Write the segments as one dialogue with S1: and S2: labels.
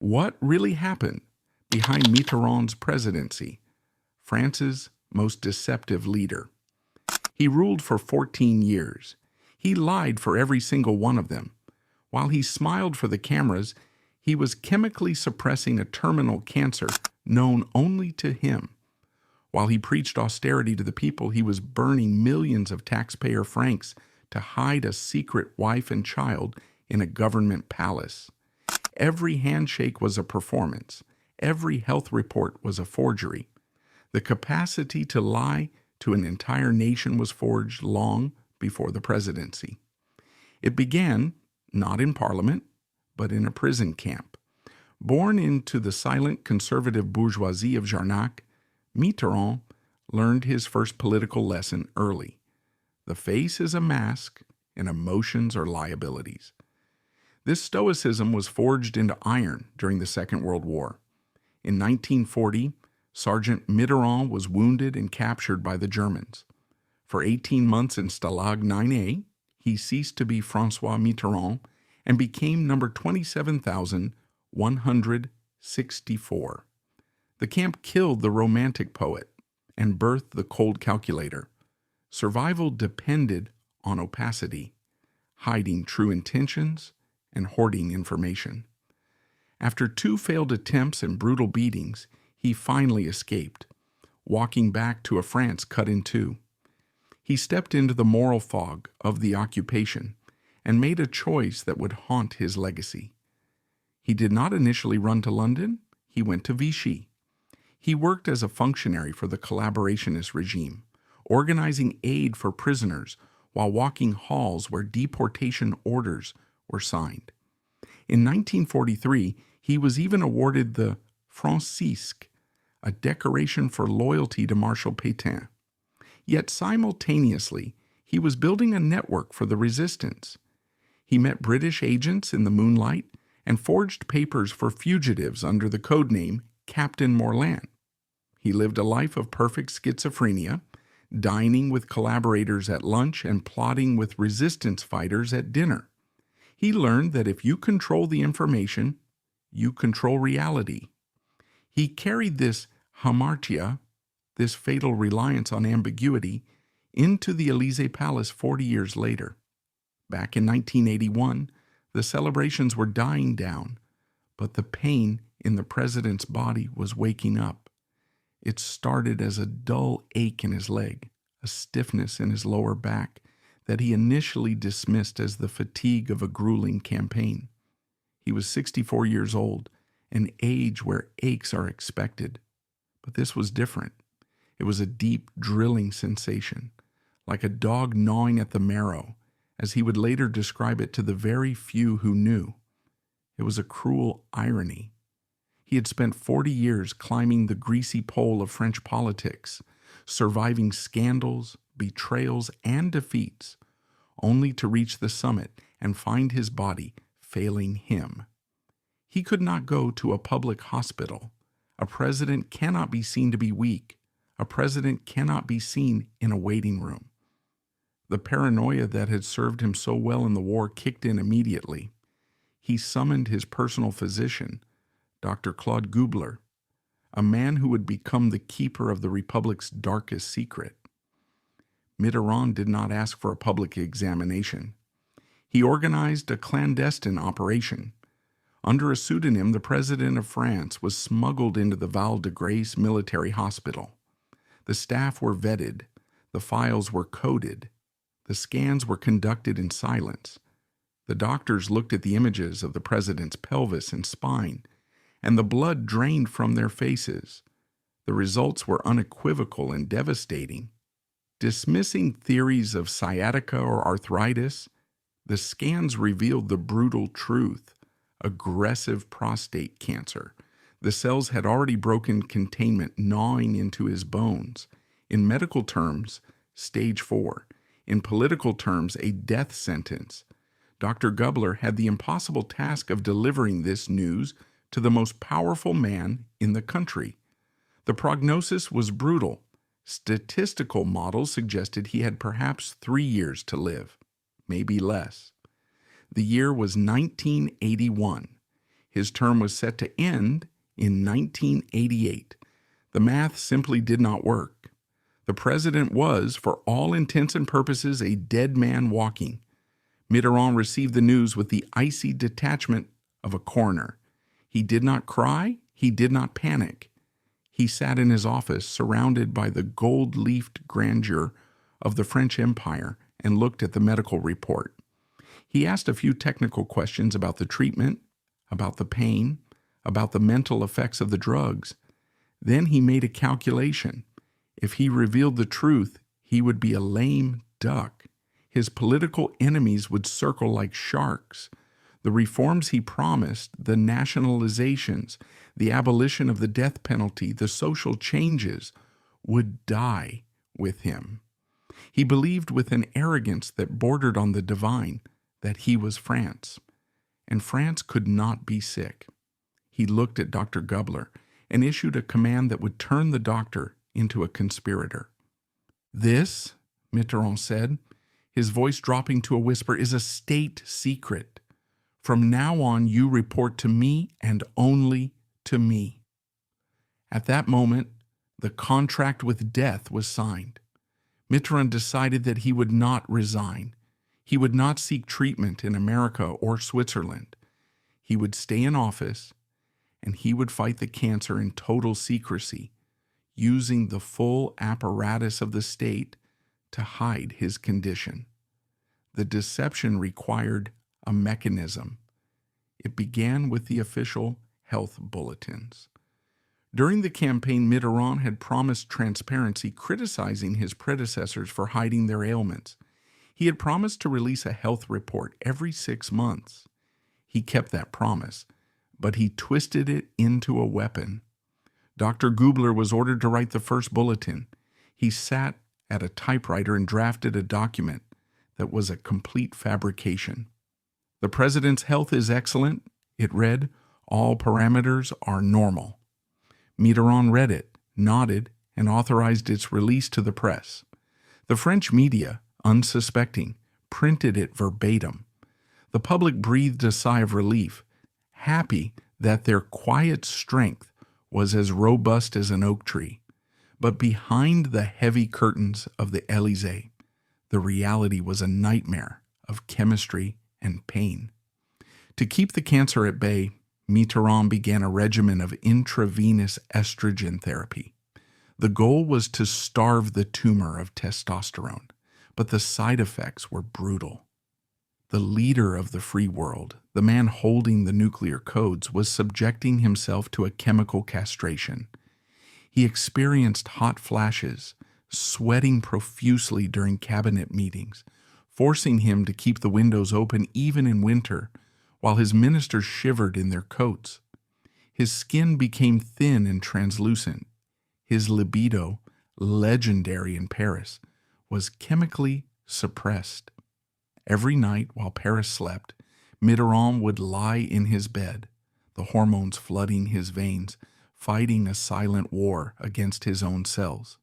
S1: What really happened behind Mitterrand's presidency, France's most deceptive leader? He ruled for 14 years. He lied for every single one of them. While he smiled for the cameras, he was chemically suppressing a terminal cancer known only to him. While he preached austerity to the people, he was burning millions of taxpayer francs to hide a secret wife and child in a government palace. Every handshake was a performance. Every health report was a forgery. The capacity to lie to an entire nation was forged long before the presidency. It began not in Parliament, but in a prison camp. Born into the silent conservative bourgeoisie of Jarnac, Mitterrand learned his first political lesson early. The face is a mask, and emotions are liabilities. This stoicism was forged into iron during the Second World War. In 1940, Sergeant Mitterrand was wounded and captured by the Germans. For 18 months in Stalag 9A, he ceased to be François Mitterrand and became number 27,164. The camp killed the romantic poet and birthed the cold calculator. Survival depended on opacity, hiding true intentions and hoarding information. After 2 failed attempts and brutal beatings, he finally escaped, walking back to a France cut in two. He stepped into the moral fog of the occupation and made a choice that would haunt his legacy. He did not initially run to London, he went to Vichy. He worked as a functionary for the collaborationist regime, organizing aid for prisoners while walking halls where deportation orders were signed. In 1943, he was even awarded the Francisque, a decoration for loyalty to Marshal Pétain. Yet simultaneously, he was building a network for the resistance. He met British agents in the moonlight and forged papers for fugitives under the codename Captain Morland. He lived a life of perfect schizophrenia, dining with collaborators at lunch and plotting with resistance fighters at dinner. He learned that if you control the information, you control reality. He carried this hamartia, this fatal reliance on ambiguity, into the Élysée Palace 40 years later. Back in 1981, the celebrations were dying down, but the pain in the president's body was waking up. It started as a dull ache in his leg, a stiffness in his lower back that he initially dismissed as the fatigue of a grueling campaign. He was 64 years old, an age where aches are expected. But this was different. It was a deep, drilling sensation, like a dog gnawing at the marrow, as he would later describe it to the very few who knew. It was a cruel irony. He had spent 40 years climbing the greasy pole of French politics, surviving scandals, betrayals, and defeats, only to reach the summit and find his body failing him. He could not go to a public hospital. A president cannot be seen to be weak. A president cannot be seen in a waiting room. The paranoia that had served him so well in the war kicked in immediately. He summoned his personal physician, Dr. Claude Gubler, a man who would become the keeper of the Republic's darkest secret. Mitterrand did not ask for a public examination. He organized a clandestine operation. Under a pseudonym, the President of France was smuggled into the Val de Grace military hospital. The staff were vetted. The files were coded. The scans were conducted in silence. The doctors looked at the images of the president's pelvis and spine, and the blood drained from their faces. The results were unequivocal and devastating. Dismissing theories of sciatica or arthritis, the scans revealed the brutal truth: aggressive prostate cancer. The cells had already broken containment, gnawing into his bones. In medical terms, stage 4. In political terms, a death sentence. Dr. Gubler had the impossible task of delivering this news to the most powerful man in the country. The prognosis was brutal. Statistical models suggested he had perhaps 3 years to live, maybe less. The year was 1981. His term was set to end in 1988. The math simply did not work. The president was, for all intents and purposes, a dead man walking. Mitterrand received the news with the icy detachment of a coroner. He did not cry. He did not panic. He sat in his office, surrounded by the gold-leafed grandeur of the French Empire, and looked at the medical report. He asked a few technical questions about the treatment, about the pain, about the mental effects of the drugs. Then he made a calculation. If he revealed the truth, he would be a lame duck. His political enemies would circle like sharks. The reforms he promised, the nationalizations, the abolition of the death penalty, the social changes, would die with him. He believed with an arrogance that bordered on the divine that he was France, and France could not be sick. He looked at Dr. Gubler and issued a command that would turn the doctor into a conspirator. "This," Mitterrand said, his voice dropping to a whisper, "is a state secret. From now on, you report to me and only to me." At that moment, the contract with death was signed. Mitterrand decided that he would not resign. He would not seek treatment in America or Switzerland. He would stay in office, and he would fight the cancer in total secrecy, using the full apparatus of the state to hide his condition. The deception required a mechanism. It began with the official health bulletins. During the campaign, Mitterrand had promised transparency, criticizing his predecessors for hiding their ailments. He had promised to release a health report every 6 months. He kept that promise, but he twisted it into a weapon. Dr. Gubler was ordered to write the first bulletin. He sat at a typewriter and drafted a document that was a complete fabrication. "The president's health is excellent," it read. "All parameters are normal." Mitterrand read it, nodded, and authorized its release to the press. The French media, unsuspecting, printed it verbatim. The public breathed a sigh of relief, happy that their quiet strength was as robust as an oak tree. But behind the heavy curtains of the Élysée, the reality was a nightmare of chemistry and pain. To keep the cancer at bay, Mitterrand began a regimen of intravenous estrogen therapy. The goal was to starve the tumor of testosterone, but the side effects were brutal. The leader of the free world, the man holding the nuclear codes, was subjecting himself to a chemical castration. He experienced hot flashes, sweating profusely during cabinet meetings, forcing him to keep the windows open even in winter, while his ministers shivered in their coats. His skin became thin and translucent. His libido, legendary in Paris, was chemically suppressed. Every night while Paris slept, Mitterrand would lie in his bed, the hormones flooding his veins, fighting a silent war against his own cells.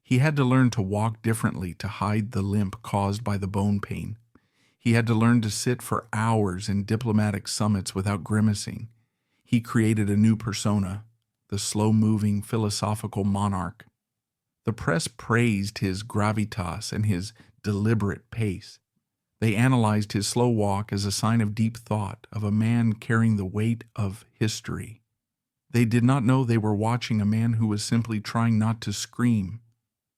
S1: He had to learn to walk differently to hide the limp caused by the bone pain. He had to learn to sit for hours in diplomatic summits without grimacing. He created a new persona, the slow-moving philosophical monarch. The press praised his gravitas and his deliberate pace. They analyzed his slow walk as a sign of deep thought, of a man carrying the weight of history. They did not know they were watching a man who was simply trying not to scream.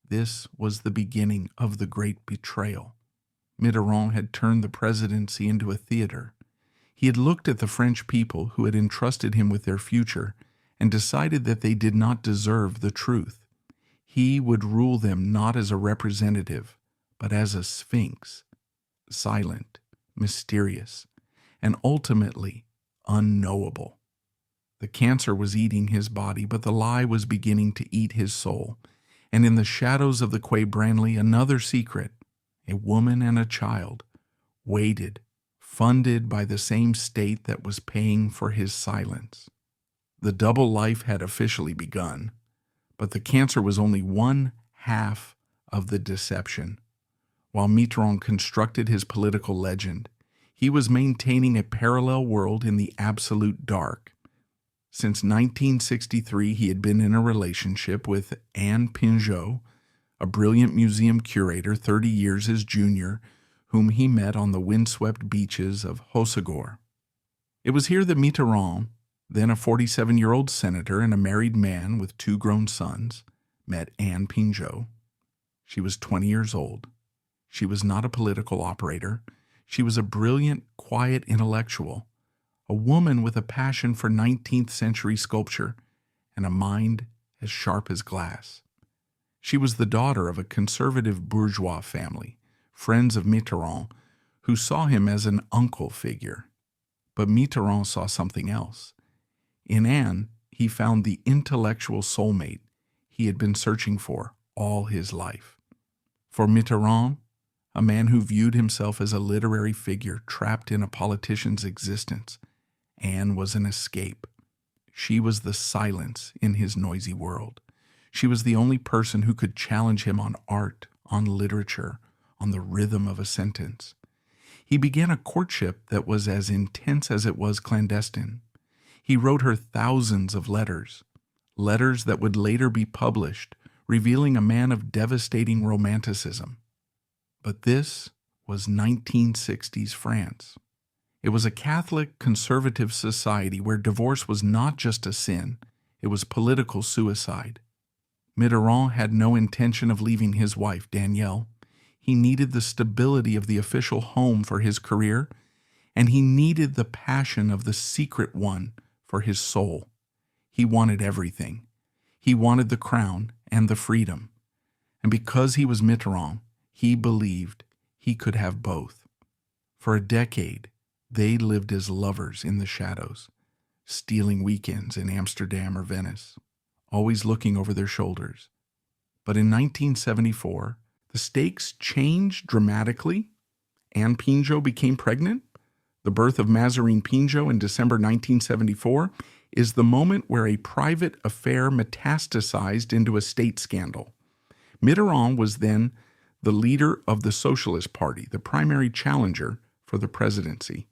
S1: This was the beginning of the great betrayal. Mitterrand had turned the presidency into a theater. He had looked at the French people who had entrusted him with their future and decided that they did not deserve the truth. He would rule them not as a representative, but as a sphinx, silent, mysterious, and ultimately unknowable. The cancer was eating his body, but the lie was beginning to eat his soul. And in the shadows of the Quai Branly, another secret, a woman and a child, waited, funded by the same state that was paying for his silence. The double life had officially begun, but the cancer was only one half of the deception. While Mitterrand constructed his political legend, He was maintaining a parallel world in the absolute dark. Since 1963, he had been in a relationship with Anne Pinjot, a brilliant museum curator 30 years his junior, whom he met on the windswept beaches of Hossegor. It was here that Mitterrand, then a 47-year-old senator and a married man with 2 grown sons, met Anne Pinjot. She was 20 years old. She was not a political operator. She was a brilliant, quiet intellectual, a woman with a passion for 19th century sculpture and a mind as sharp as glass. She was the daughter of a conservative bourgeois family, friends of Mitterrand, who saw him as an uncle figure. But Mitterrand saw something else. In Anne, he found the intellectual soulmate he had been searching for all his life. For Mitterrand, a man who viewed himself as a literary figure trapped in a politician's existence, Anne was an escape. She was the silence in his noisy world. She was the only person who could challenge him on art, on literature, on the rhythm of a sentence. He began a courtship that was as intense as it was clandestine. He wrote her thousands of letters that would later be published, revealing a man of devastating romanticism. But this was 1960s France. It was a Catholic, conservative society where divorce was not just a sin, it was political suicide. Mitterrand had no intention of leaving his wife, Danielle. He needed the stability of the official home for his career, and he needed the passion of the secret one for his soul. He wanted everything. He wanted the crown and the freedom. And because he was Mitterrand, he believed he could have both. For a decade, they lived as lovers in the shadows, stealing weekends in Amsterdam or Venice, always looking over their shoulders. But in 1974, the stakes changed dramatically. Anne Pinjot became pregnant. The birth of Mazarine Pinjot in December 1974 is the moment where a private affair metastasized into a state scandal. Mitterrand was then the leader of the Socialist Party, the primary challenger for the presidency.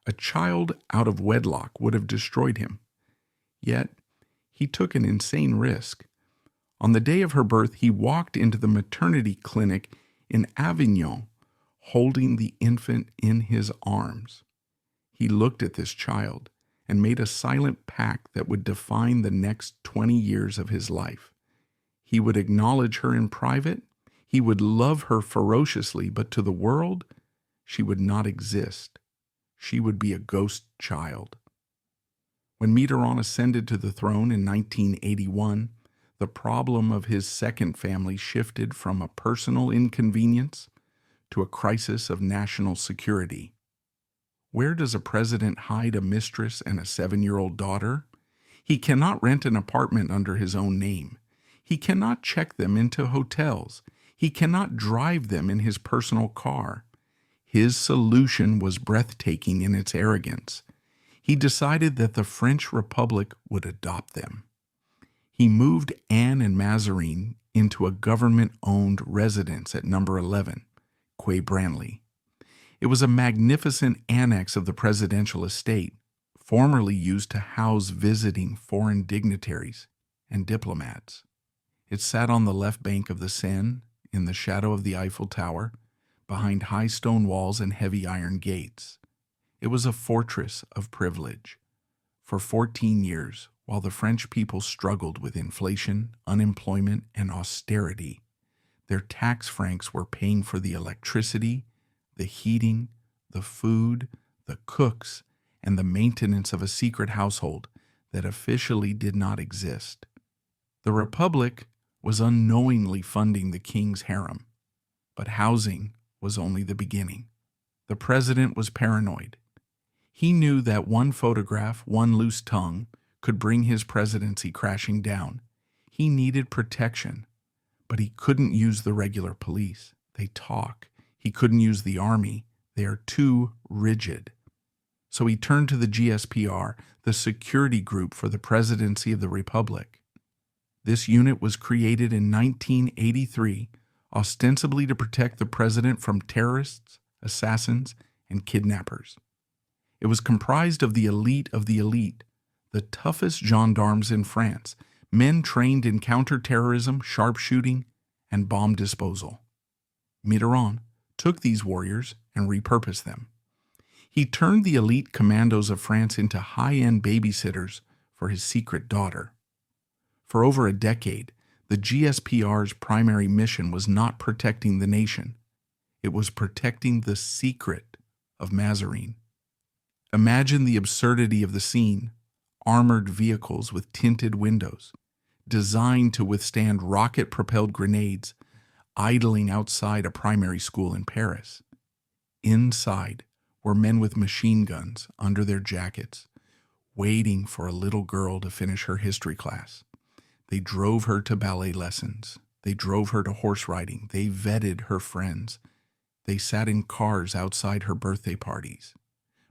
S1: A child out of wedlock would have destroyed him. Yet, he took an insane risk. On the day of her birth, he walked into the maternity clinic in Avignon, holding the infant in his arms. He looked at this child and made a silent pact that would define the next 20 years of his life. He would acknowledge her in private. He would love her ferociously, but to the world, she would not exist. She would be a ghost child. When Mitterrand ascended to the throne in 1981, the problem of his second family shifted from a personal inconvenience to a crisis of national security. Where does a president hide a mistress and a 7-year-old daughter? He cannot rent an apartment under his own name. He cannot check them into hotels. He cannot drive them in his personal car. His solution was breathtaking in its arrogance. He decided that the French Republic would adopt them. He moved Anne and Mazarine into a government-owned residence at number 11, Quai Branly. It was a magnificent annex of the presidential estate, formerly used to house visiting foreign dignitaries and diplomats. It sat on the left bank of the Seine, in the shadow of the Eiffel Tower, behind high stone walls and heavy iron gates. It was a fortress of privilege. For 14 years, while the French people struggled with inflation, unemployment, and austerity, their tax francs were paying for the electricity, the heating, the food, the cooks, and the maintenance of a secret household that officially did not exist. The Republic was unknowingly funding the king's harem, but housing was only the beginning. The president was paranoid. He knew that one photograph, one loose tongue, could bring his presidency crashing down. He needed protection, but he couldn't use the regular police. They talk. He couldn't use the army. They are too rigid. So he turned to the GSPR, the security group for the presidency of the Republic. This unit was created in 1983, ostensibly to protect the president from terrorists, assassins, and kidnappers. It was comprised of the elite, the toughest gendarmes in France, men trained in counterterrorism, sharpshooting, and bomb disposal. Mitterrand took these warriors and repurposed them. He turned the elite commandos of France into high-end babysitters for his secret daughter. For over a decade, the GSPR's primary mission was not protecting the nation. It was protecting the secret of Mazarin. Imagine the absurdity of the scene: armored vehicles with tinted windows, designed to withstand rocket-propelled grenades, idling outside a primary school in Paris. Inside were men with machine guns under their jackets, waiting for a little girl to finish her history class. They drove her to ballet lessons. They drove her to horse riding. They vetted her friends. They sat in cars outside her birthday parties.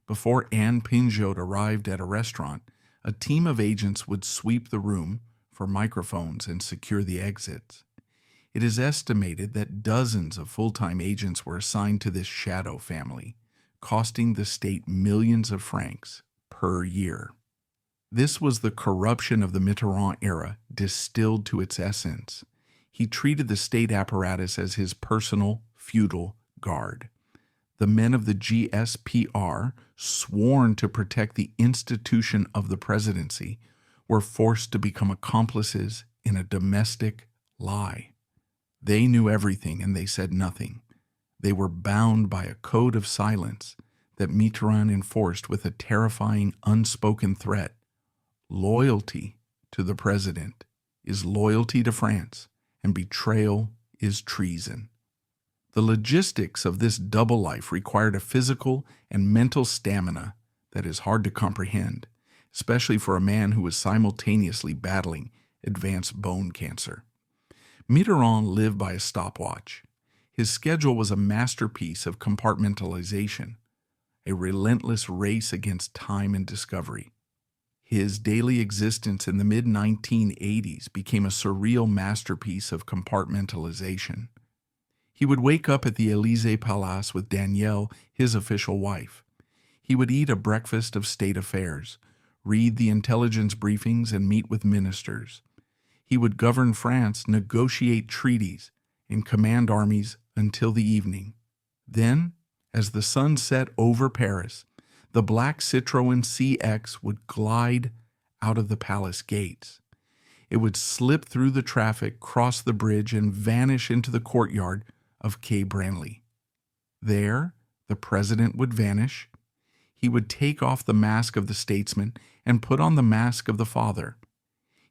S1: Before Anne Pinjot arrived at a restaurant, a team of agents would sweep the room for microphones and secure the exits. It is estimated that dozens of full-time agents were assigned to this shadow family, costing the state millions of francs per year. This was the corruption of the Mitterrand era distilled to its essence. He treated the state apparatus as his personal feudal guard. The men of the GSPR, sworn to protect the institution of the presidency, were forced to become accomplices in a domestic lie. They knew everything and they said nothing. They were bound by a code of silence that Mitterrand enforced with a terrifying unspoken threat. Loyalty to the president is loyalty to France, and betrayal is treason. The logistics of this double life required a physical and mental stamina that is hard to comprehend, especially for a man who was simultaneously battling advanced bone cancer. Mitterrand lived by a stopwatch. His schedule was a masterpiece of compartmentalization, a relentless race against time and discovery. His daily existence in the mid-1980s became a surreal masterpiece of compartmentalization. He would wake up at the Élysée Palace with Danielle, his official wife. He would eat a breakfast of state affairs, read the intelligence briefings, and meet with ministers. He would govern France, negotiate treaties, and command armies until the evening. Then, as the sun set over Paris, the black Citroën CX would glide out of the palace gates. It would slip through the traffic, cross the bridge, and vanish into the courtyard of Quai Branly. There, the president would vanish. He would take off the mask of the statesman and put on the mask of the father.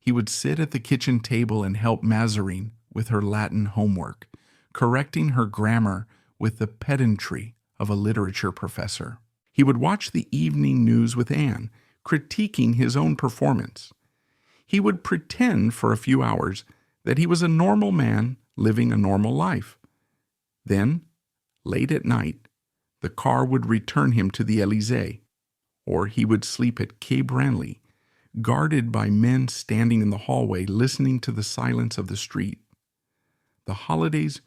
S1: He would sit at the kitchen table and help Mazarin with her Latin homework, correcting her grammar with the pedantry of a literature professor. He would watch the evening news with Anne, critiquing his own performance. He would pretend for a few hours that he was a normal man living a normal life. Then, late at night, the car would return him to the Élysée, or he would sleep at Quai Branly, guarded by men standing in the hallway listening to the silence of the street. The holidays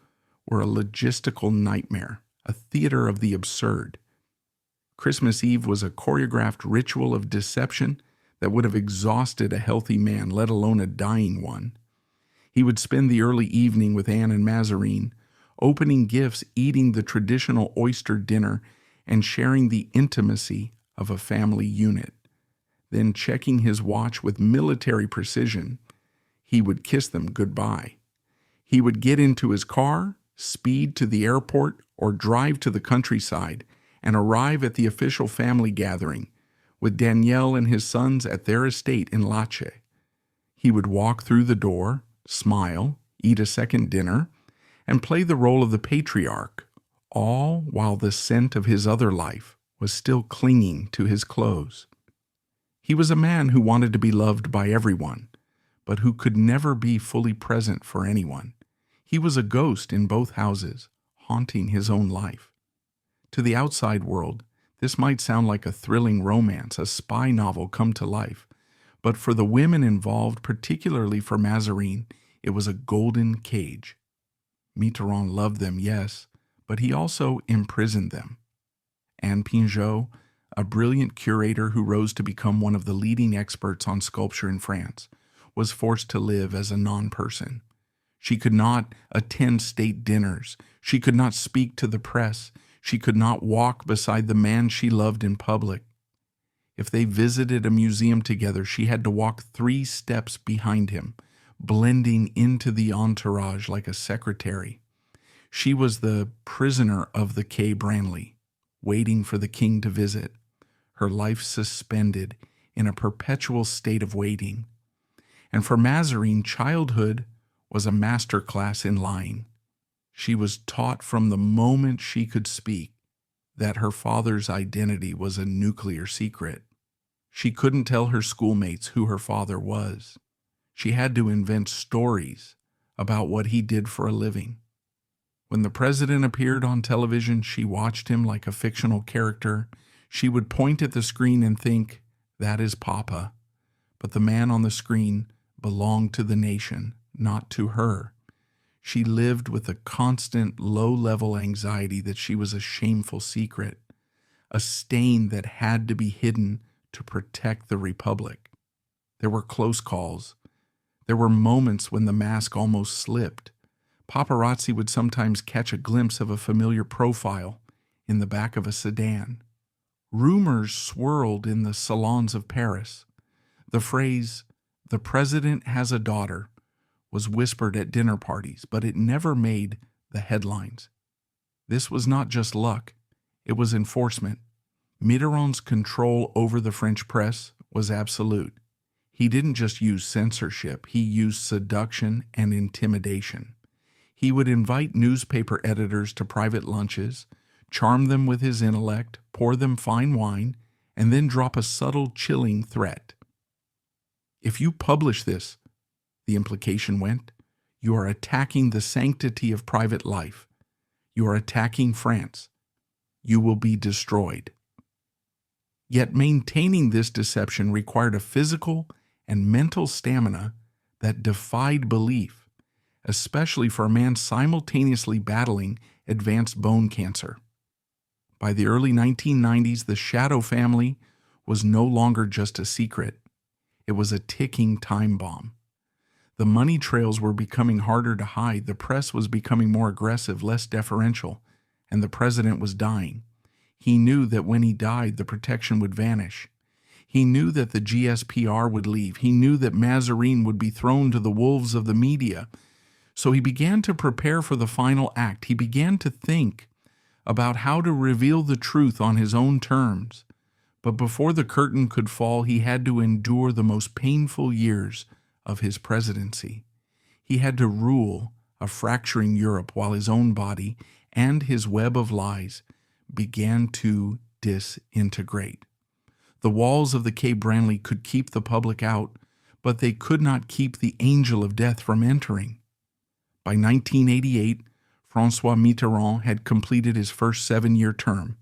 S1: were a logistical nightmare, a theater of the absurd. Christmas Eve was a choreographed ritual of deception that would have exhausted a healthy man, let alone a dying one. He would spend the early evening with Anne and Mazarin, opening gifts, eating the traditional oyster dinner, and sharing the intimacy of a family unit. Then, checking his watch with military precision, he would kiss them goodbye. He would get into his car, speed to the airport, or drive to the countryside, and arrive at the official family gathering, with Danielle and his sons at their estate in Lache. He would walk through the door, smile, eat a second dinner, and play the role of the patriarch, all while the scent of his other life was still clinging to his clothes. He was a man who wanted to be loved by everyone, but who could never be fully present for anyone. He was a ghost in both houses, haunting his own life. To the outside world, this might sound like a thrilling romance, a spy novel come to life, but for the women involved, particularly for Mazarin, it was a golden cage. Mitterrand loved them, yes, but he also imprisoned them. Anne Pinjot, a brilliant curator who rose to become one of the leading experts on sculpture in France, was forced to live as a non-person. She could not attend state dinners. She could not speak to the press. She could not walk beside the man she loved in public. If they visited a museum together, she had to walk 3 steps behind him, blending into the entourage like a secretary. She was the prisoner of the Quai Branly, waiting for the king to visit, her life suspended in a perpetual state of waiting. And for Mazarin, childhood was a master class in lying. She was taught from the moment she could speak that her father's identity was a nuclear secret. She couldn't tell her schoolmates who her father was. She had to invent stories about what he did for a living. When the president appeared on television, she watched him like a fictional character. She would point at the screen and think, "That is Papa." But the man on the screen belonged to the nation, not to her. She lived with a constant low-level anxiety that she was a shameful secret, a stain that had to be hidden to protect the Republic. There were close calls. There were moments when the mask almost slipped. Paparazzi would sometimes catch a glimpse of a familiar profile in the back of a sedan. Rumors swirled in the salons of Paris. The phrase, "The president has a daughter," was whispered at dinner parties, but it never made the headlines. This was not just luck, it was enforcement. Mitterrand's control over the French press was absolute. He didn't just use censorship, he used seduction and intimidation. He would invite newspaper editors to private lunches, charm them with his intellect, pour them fine wine, and then drop a subtle, chilling threat. "If you publish this," the implication went, "you are attacking the sanctity of private life. You are attacking France. You will be destroyed." Yet maintaining this deception required a physical and mental stamina that defied belief, especially for a man simultaneously battling advanced bone cancer. By the early 1990s, the Shadow family was no longer just a secret. It was a ticking time bomb. The money trails were becoming harder to hide, the press was becoming more aggressive, less deferential, and the president was dying. He knew that when he died, the protection would vanish. He knew that the GSPR would leave. He knew that Mazarin would be thrown to the wolves of the media. So he began to prepare for the final act. He began to think about how to reveal the truth on his own terms. But before the curtain could fall, he had to endure the most painful years of his presidency. He had to rule a fracturing Europe while his own body and his web of lies began to disintegrate. The walls of the Quai Branly could keep the public out, but they could not keep the angel of death from entering. By 1988, François Mitterrand had completed his first 7-year term.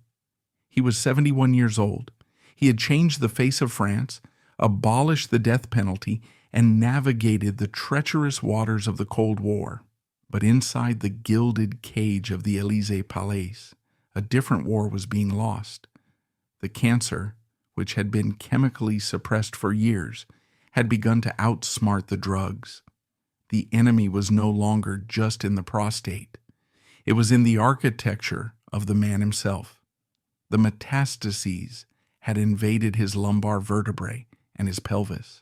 S1: He was 71 years old. He had changed the face of France, abolished the death penalty, and navigated the treacherous waters of the Cold War. But inside the gilded cage of the Élysée Palace, a different war was being lost. The cancer, which had been chemically suppressed for years, had begun to outsmart the drugs. The enemy was no longer just in the prostate. It was in the architecture of the man himself. The metastases had invaded his lumbar vertebrae and his pelvis.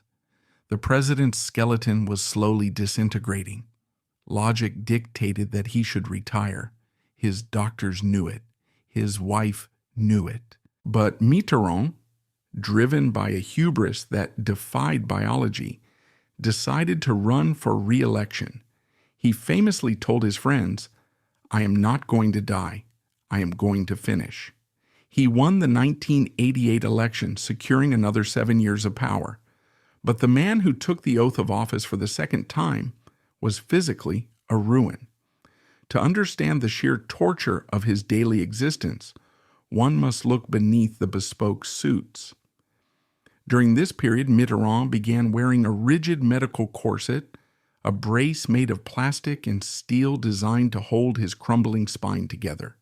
S1: The president's skeleton was slowly disintegrating. Logic dictated that he should retire. His doctors knew it. His wife knew it. But Mitterrand, driven by a hubris that defied biology, decided to run for re-election. He famously told his friends, "I am not going to die. I am going to finish." He won the 1988 election, securing another 7 years of power. But the man who took the oath of office for the second time was physically a ruin. To understand the sheer torture of his daily existence, one must look beneath the bespoke suits. During this period, Mitterrand began wearing a rigid medical corset, a brace made of plastic and steel designed to hold his crumbling spine together.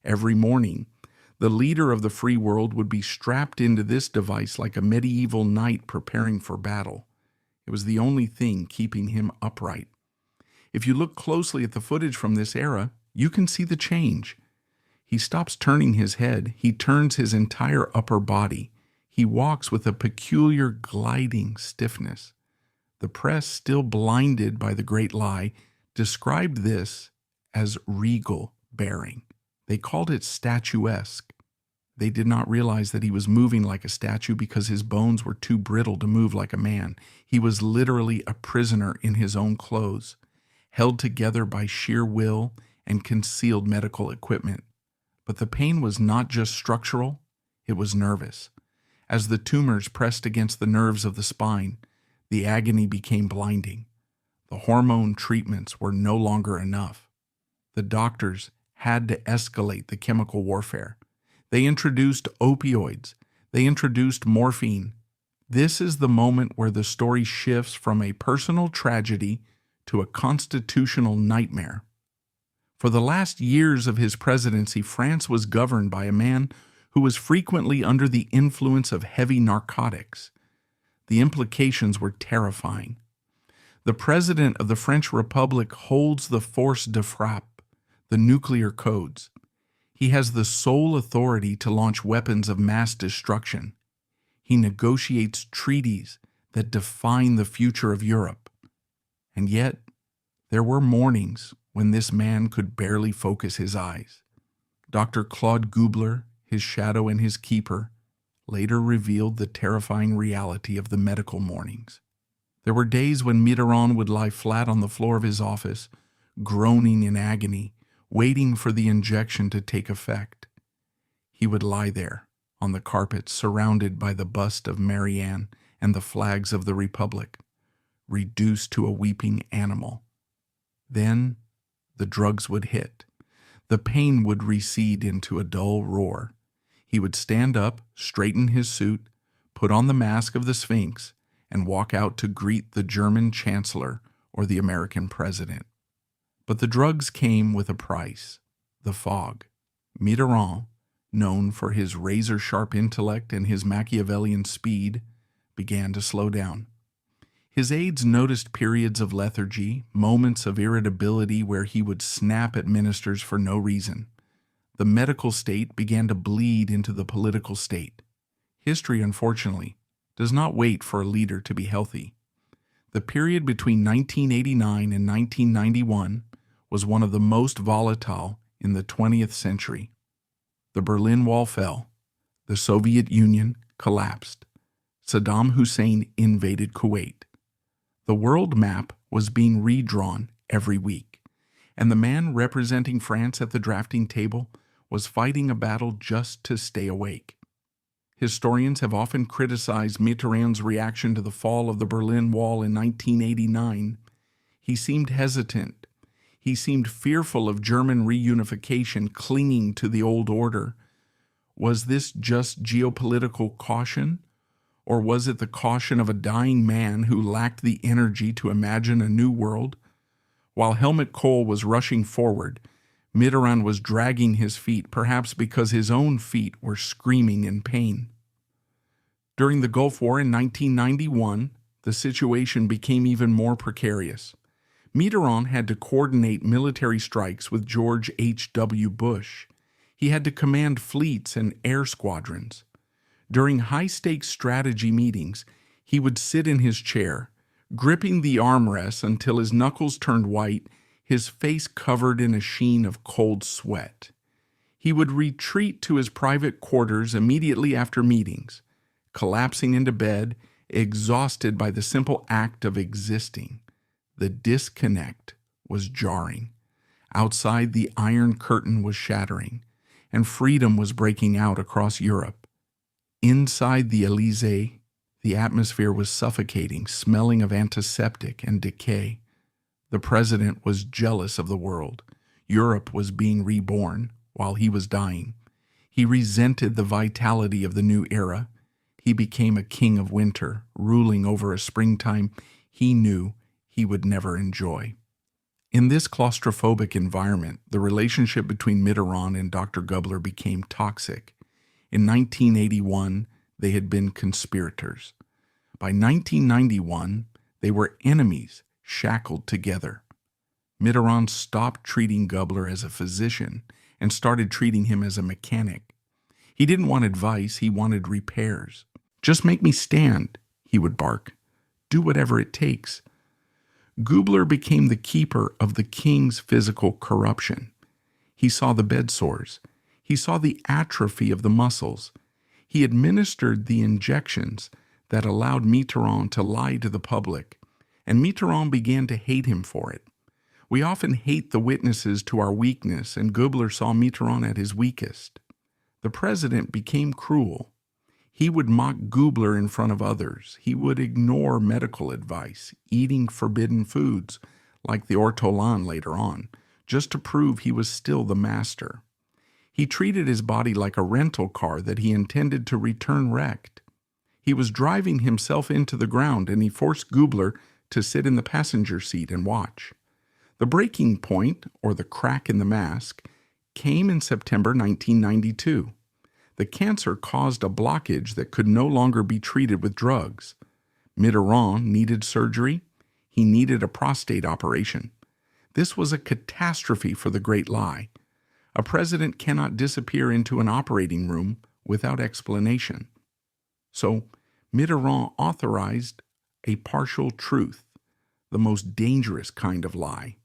S1: Every morning, The leader of the free world would be strapped into this device like a medieval knight preparing for battle. It was the only thing keeping him upright. If you look closely at the footage from this era, you can see the change. He stops turning his head. He turns his entire upper body. He walks with a peculiar gliding stiffness. The press, still blinded by the great lie, described this as regal bearing. They called it statuesque. They did not realize that he was moving like a statue because his bones were too brittle to move like a man. He was literally a prisoner in his own clothes, held together by sheer will and concealed medical equipment. But the pain was not just structural, it was nervous. As the tumors pressed against the nerves of the spine, the agony became blinding. The hormone treatments were no longer enough. The doctors had to escalate the chemical warfare. They introduced opioids. They introduced morphine. This is the moment where the story shifts from a personal tragedy to a constitutional nightmare. For the last years of his presidency, France was governed by a man who was frequently under the influence of heavy narcotics. The implications were terrifying. The president of the French Republic holds the force de frappe, the nuclear codes. He has the sole authority to launch weapons of mass destruction. He negotiates treaties that define the future of Europe. And yet, there were mornings when this man could barely focus his eyes. Dr. Claude Gubler, his shadow and his keeper, later revealed the terrifying reality of the medical mornings. There were days when Mitterrand would lie flat on the floor of his office, groaning in agony, waiting for the injection to take effect. He would lie there, on the carpet, surrounded by the bust of Marianne and the flags of the Republic, reduced to a weeping animal. Then the drugs would hit. The pain would recede into a dull roar. He would stand up, straighten his suit, put on the mask of the Sphinx, and walk out to greet the German chancellor or the American president. But the drugs came with a price, the fog. Mitterrand, known for his razor-sharp intellect and his Machiavellian speed, began to slow down. His aides noticed periods of lethargy, moments of irritability where he would snap at ministers for no reason. The medical state began to bleed into the political state. History, unfortunately, does not wait for a leader to be healthy. The period between 1989 and 1991 was one of the most volatile in the 20th century. The Berlin Wall fell. The Soviet Union collapsed. Saddam Hussein invaded Kuwait. The world map was being redrawn every week, and the man representing France at the drafting table was fighting a battle just to stay awake. Historians have often criticized Mitterrand's reaction to the fall of the Berlin Wall in 1989. He seemed hesitant. He seemed fearful of German reunification, clinging to the old order. Was this just geopolitical caution? Or was it the caution of a dying man who lacked the energy to imagine a new world? While Helmut Kohl was rushing forward, Mitterrand was dragging his feet, perhaps because his own feet were screaming in pain. During the Gulf War in 1991, the situation became even more precarious. Mitterrand had to coordinate military strikes with George H.W. Bush. He had to command fleets and air squadrons. During high-stakes strategy meetings, he would sit in his chair, gripping the armrests until his knuckles turned white, his face covered in a sheen of cold sweat. He would retreat to his private quarters immediately after meetings, collapsing into bed, exhausted by the simple act of existing. The disconnect was jarring. Outside, the Iron Curtain was shattering, and freedom was breaking out across Europe. Inside the Élysée, the atmosphere was suffocating, smelling of antiseptic and decay. The president was jealous of the world. Europe was being reborn while he was dying. He resented the vitality of the new era. He became a king of winter, ruling over a springtime he knew he would never enjoy. In this claustrophobic environment, the relationship between Mitterrand and Dr. Gubler became toxic. In 1981, they had been conspirators. By 1991, they were enemies shackled together. Mitterrand stopped treating Gubler as a physician and started treating him as a mechanic. He didn't want advice, he wanted repairs. "Just make me stand," he would bark. "Do whatever it takes." Gubler became the keeper of the king's physical corruption. He saw the bed sores. He saw the atrophy of the muscles. He administered the injections that allowed Mitterrand to lie to the public, and Mitterrand began to hate him for it. We often hate the witnesses to our weakness, and Gubler saw Mitterrand at his weakest. The president became cruel. He would mock Gubler in front of others. He would ignore medical advice, eating forbidden foods, like the ortolan later on, just to prove he was still the master. He treated his body like a rental car that he intended to return wrecked. He was driving himself into the ground, and he forced Gubler to sit in the passenger seat and watch. The breaking point, or the crack in the mask, came in September 1992. The cancer caused a blockage that could no longer be treated with drugs. Mitterrand needed surgery. He needed a prostate operation. This was a catastrophe for the Great Lie. A president cannot disappear into an operating room without explanation. So Mitterrand authorized a partial truth, the most dangerous kind of lie.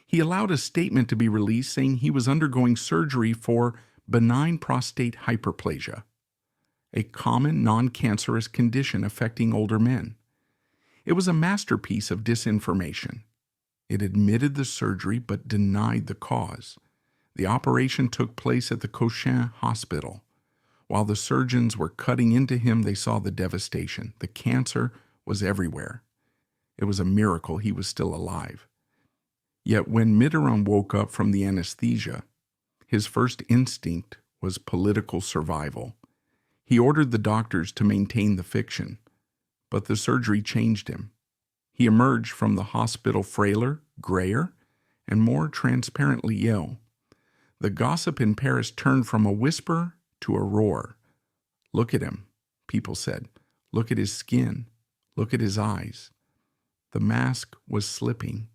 S1: He allowed a statement to be released saying he was undergoing surgery for benign prostate hyperplasia, a common non-cancerous condition affecting older men. It was a masterpiece of disinformation. It admitted the surgery but denied the cause. The operation took place at the Cochin Hospital. While the surgeons were cutting into him, they saw the devastation. The cancer was everywhere. It was a miracle he was still alive. Yet when Mitterrand woke up from the anesthesia, his first instinct was political survival. He ordered the doctors to maintain the fiction, but the surgery changed him. He emerged from the hospital frailer, grayer, and more transparently ill. The gossip in Paris turned from a whisper to a roar. "Look at him," people said. "Look at his skin. Look at his eyes." The mask was slipping.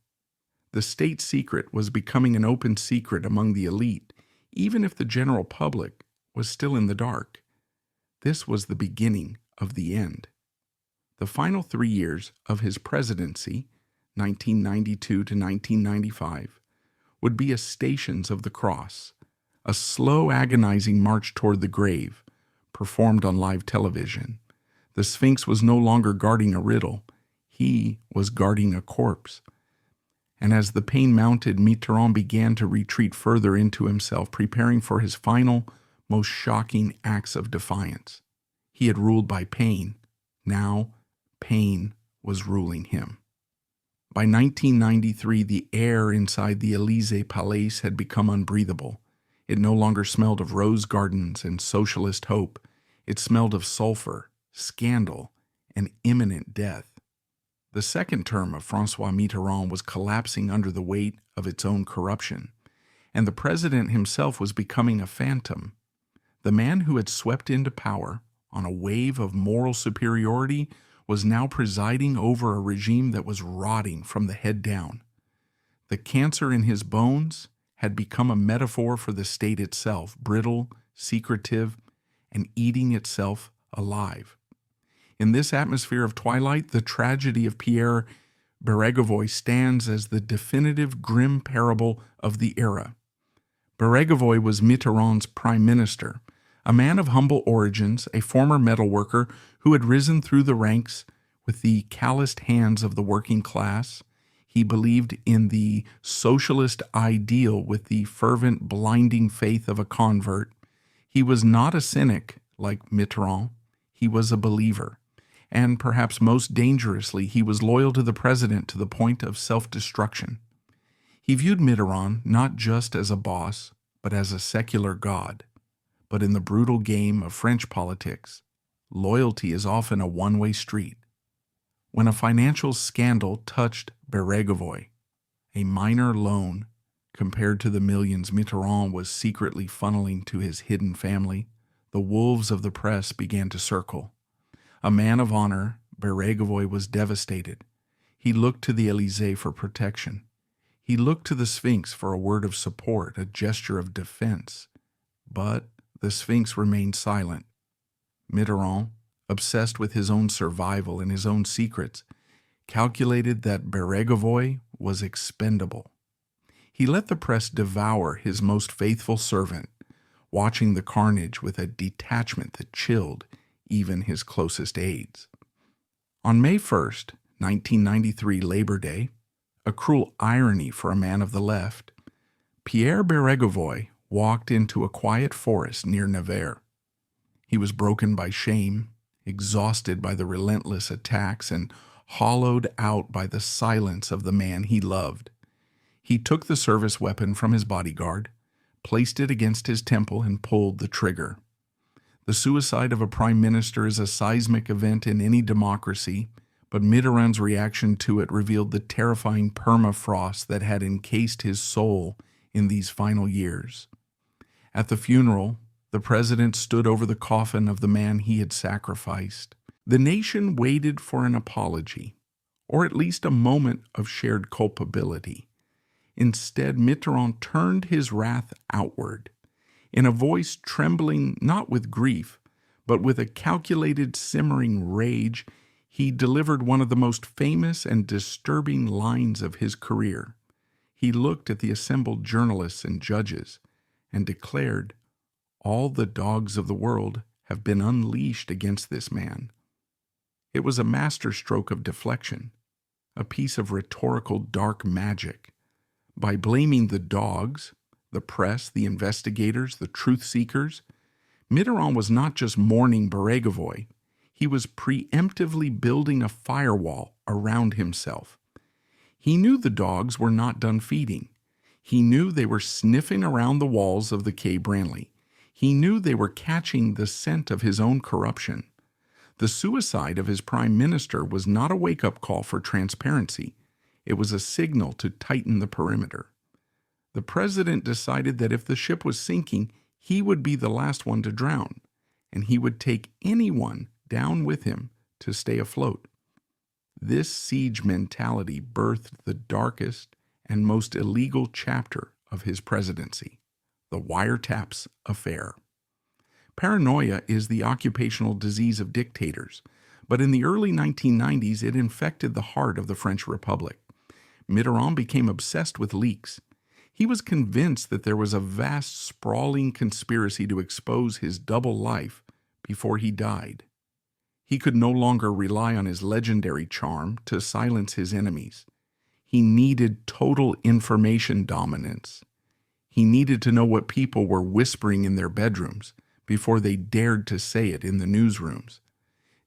S1: The state secret was becoming an open secret among the elite, even if the general public was still in the dark. This was the beginning of the end. The final 3 years of his presidency, 1992 to 1995, would be as Stations of the Cross, a slow, agonizing march toward the grave, performed on live television. The Sphinx was no longer guarding a riddle. He was guarding a corpse. And as the pain mounted, Mitterrand began to retreat further into himself, preparing for his final, most shocking acts of defiance. He had ruled by pain. Now, pain was ruling him. By 1993, the air inside the Élysée Palace had become unbreathable. It no longer smelled of rose gardens and socialist hope. It smelled of sulfur, scandal, and imminent death. The second term of François Mitterrand was collapsing under the weight of its own corruption, and the president himself was becoming a phantom. The man who had swept into power on a wave of moral superiority was now presiding over a regime that was rotting from the head down. The cancer in his bones had become a metaphor for the state itself, brittle, secretive, and eating itself alive. In this atmosphere of twilight, the tragedy of Pierre Bérégovoy stands as the definitive grim parable of the era. Bérégovoy was Mitterrand's prime minister, a man of humble origins, a former metalworker who had risen through the ranks with the calloused hands of the working class. He believed in the socialist ideal with the fervent, blinding faith of a convert. He was not a cynic like Mitterrand. He was a believer. And perhaps most dangerously, he was loyal to the president to the point of self-destruction. He viewed Mitterrand not just as a boss, but as a secular god. But in the brutal game of French politics, loyalty is often a one-way street. When a financial scandal touched Bérégovoy, a minor loan compared to the millions Mitterrand was secretly funneling to his hidden family. The wolves of the press began to circle. A man of honor, Bérégovoy was devastated. He looked to the Élysée for protection. He looked to the Sphinx for a word of support, a gesture of defense. But the Sphinx remained silent. Mitterrand, obsessed with his own survival and his own secrets, calculated that Bérégovoy was expendable. He let the press devour his most faithful servant, watching the carnage with a detachment that chilled even his closest aides. On May 1st, 1993, Labor Day, a cruel irony for a man of the left, Pierre Bérégovoy walked into a quiet forest near Nevers. He was broken by shame, exhausted by the relentless attacks, and hollowed out by the silence of the man he loved. He took the service weapon from his bodyguard, placed it against his temple, and pulled the trigger. The suicide of a prime minister is a seismic event in any democracy, but Mitterrand's reaction to it revealed the terrifying permafrost that had encased his soul in these final years. At the funeral, the president stood over the coffin of the man he had sacrificed. The nation waited for an apology, or at least a moment of shared culpability. Instead, Mitterrand turned his wrath outward. In a voice trembling not with grief, but with a calculated, simmering rage, he delivered one of the most famous and disturbing lines of his career. He looked at the assembled journalists and judges and declared, "All the dogs of the world have been unleashed against this man." It was a masterstroke of deflection, a piece of rhetorical dark magic. By blaming the dogs, the press, the investigators, the truth-seekers, Mitterrand was not just mourning Bérégovoy, he was preemptively building a firewall around himself. He knew the dogs were not done feeding. He knew they were sniffing around the walls of the Quai Branly. He knew they were catching the scent of his own corruption. The suicide of his prime minister was not a wake-up call for transparency. It was a signal to tighten the perimeter. The president decided that if the ship was sinking, he would be the last one to drown, and he would take anyone down with him to stay afloat. This siege mentality birthed the darkest and most illegal chapter of his presidency, the wiretaps affair. Paranoia is the occupational disease of dictators, but in the early 1990s it infected the heart of the French Republic. Mitterrand became obsessed with leaks. He was convinced that there was a vast, sprawling conspiracy to expose his double life before he died. He could no longer rely on his legendary charm to silence his enemies. He needed total information dominance. He needed to know what people were whispering in their bedrooms before they dared to say it in the newsrooms.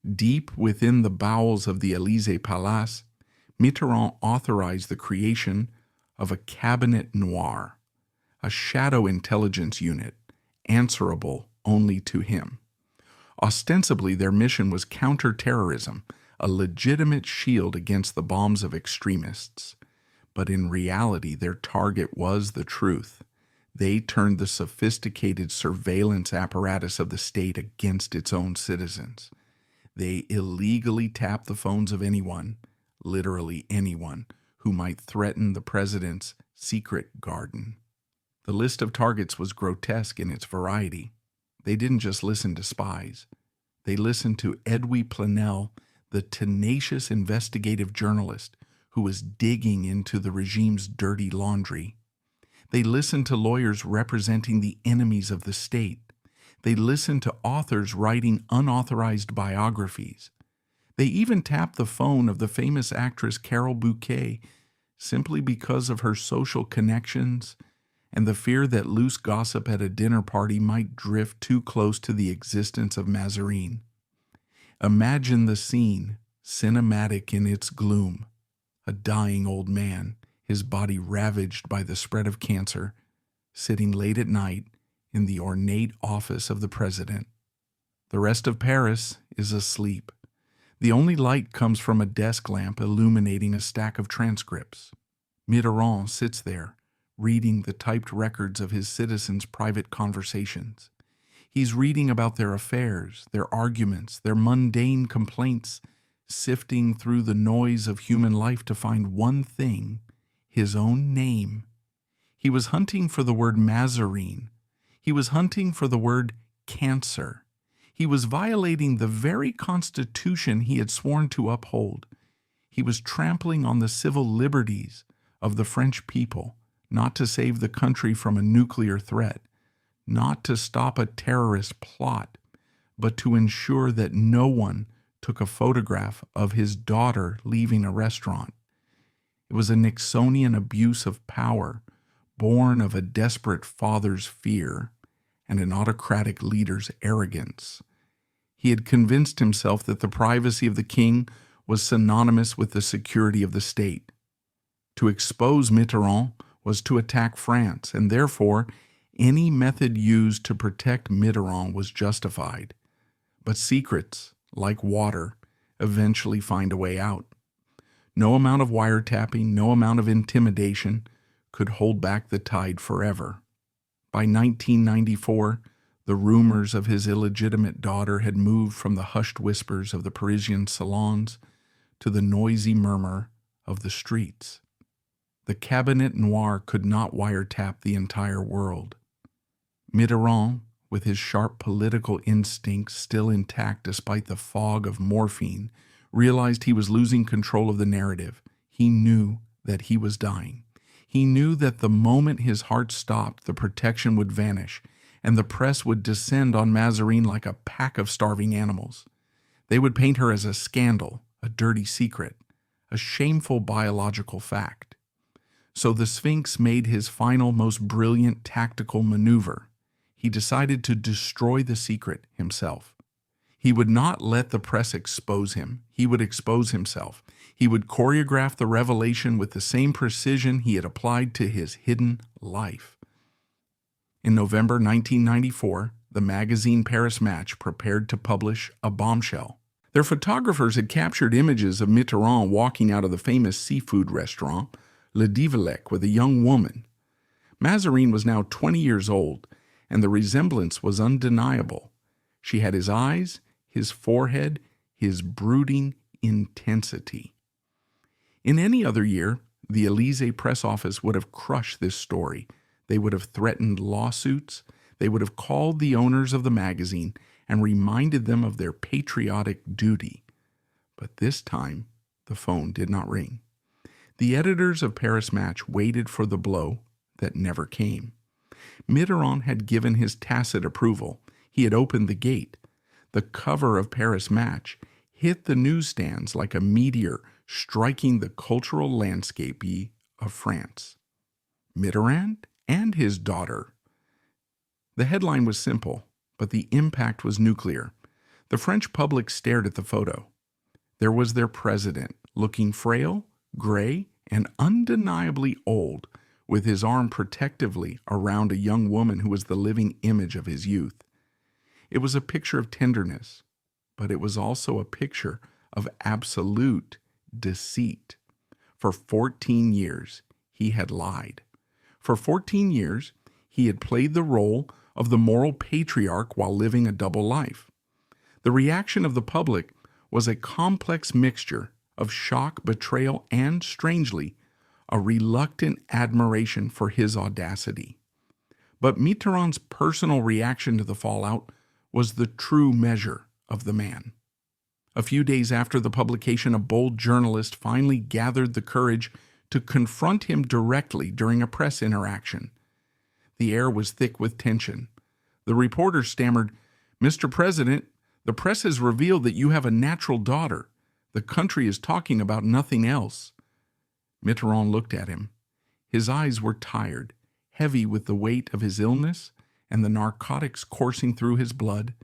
S1: Deep within the bowels of the Élysée Palace, Mitterrand authorized the creation of a cabinet noir, a shadow intelligence unit, answerable only to him. Ostensibly, their mission was counter-terrorism, a legitimate shield against the bombs of extremists. But in reality, their target was the truth. They turned the sophisticated surveillance apparatus of the state against its own citizens. They illegally tapped the phones of anyone, literally anyone, who might threaten the president's secret garden. The list of targets was grotesque in its variety. They didn't just listen to spies. They listened to Edwy Plenel, the tenacious investigative journalist who was digging into the regime's dirty laundry. They listened to lawyers representing the enemies of the state. They listened to authors writing unauthorized biographies. They even tapped the phone of the famous actress Carole Bouquet simply because of her social connections and the fear that loose gossip at a dinner party might drift too close to the existence of Mazarin. Imagine the scene, cinematic in its gloom. A dying old man, his body ravaged by the spread of cancer, sitting late at night in the ornate office of the president. The rest of Paris is asleep. The only light comes from a desk lamp illuminating a stack of transcripts. Mitterrand sits there, reading the typed records of his citizens' private conversations. He's reading about their affairs, their arguments, their mundane complaints, sifting through the noise of human life to find one thing: his own name. He was hunting for the word Mazarine. He was hunting for the word cancer. He was violating the very Constitution he had sworn to uphold. He was trampling on the civil liberties of the French people, not to save the country from a nuclear threat, not to stop a terrorist plot, but to ensure that no one took a photograph of his daughter leaving a restaurant. It was a Nixonian abuse of power, born of a desperate father's fear and an autocratic leader's arrogance. He had convinced himself that the privacy of the king was synonymous with the security of the state. To expose Mitterrand was to attack France, and therefore any method used to protect Mitterrand was justified. But secrets, like water, eventually find a way out. No amount of wiretapping, no amount of intimidation could hold back the tide forever. By 1994, the rumors of his illegitimate daughter had moved from the hushed whispers of the Parisian salons to the noisy murmur of the streets. The Cabinet Noir could not wiretap the entire world. Mitterrand, with his sharp political instincts still intact despite the fog of morphine, realized he was losing control of the narrative. He knew that he was dying. He knew that the moment his heart stopped, the protection would vanish, and the press would descend on Mazarine like a pack of starving animals. They would paint her as a scandal, a dirty secret, a shameful biological fact. So the Sphinx made his final, most brilliant tactical maneuver. He decided to destroy the secret himself. He would not let the press expose him. He would expose himself. He would choreograph the revelation with the same precision he had applied to his hidden life. In November 1994, the magazine Paris Match prepared to publish a bombshell. Their photographers had captured images of Mitterrand walking out of the famous seafood restaurant, Le Divelec, with a young woman. Mazarine was now 20 years old, and the resemblance was undeniable. She had his eyes, his forehead, his brooding intensity. In any other year, the Élysée press office would have crushed this story. They would have threatened lawsuits. They would have called the owners of the magazine and reminded them of their patriotic duty. But this time, the phone did not ring. The editors of Paris Match waited for the blow that never came. Mitterrand had given his tacit approval. He had opened the gate. The cover of Paris Match hit the newsstands like a meteor striking the cultural landscape of France. Mitterrand and his daughter. The headline was simple, but the impact was nuclear. The French public stared at the photo. There was their president, looking frail, gray, and undeniably old, with his arm protectively around a young woman who was the living image of his youth. It was a picture of tenderness, but it was also a picture of absolute deceit. For 14 years, he had lied. For 14 years, he had played the role of the moral patriarch while living a double life. The reaction of the public was a complex mixture of shock, betrayal, and, strangely, a reluctant admiration for his audacity. But Mitterrand's personal reaction to the fallout was the true measure of the man. A few days after the publication, a bold journalist finally gathered the courage to confront him directly during a press interaction. The air was thick with tension. The reporter stammered, "Mr. President, the press has revealed that you have a natural daughter. The country is talking about nothing else." Mitterrand looked at him. His eyes were tired, heavy with the weight of his illness and the narcotics coursing through his blood,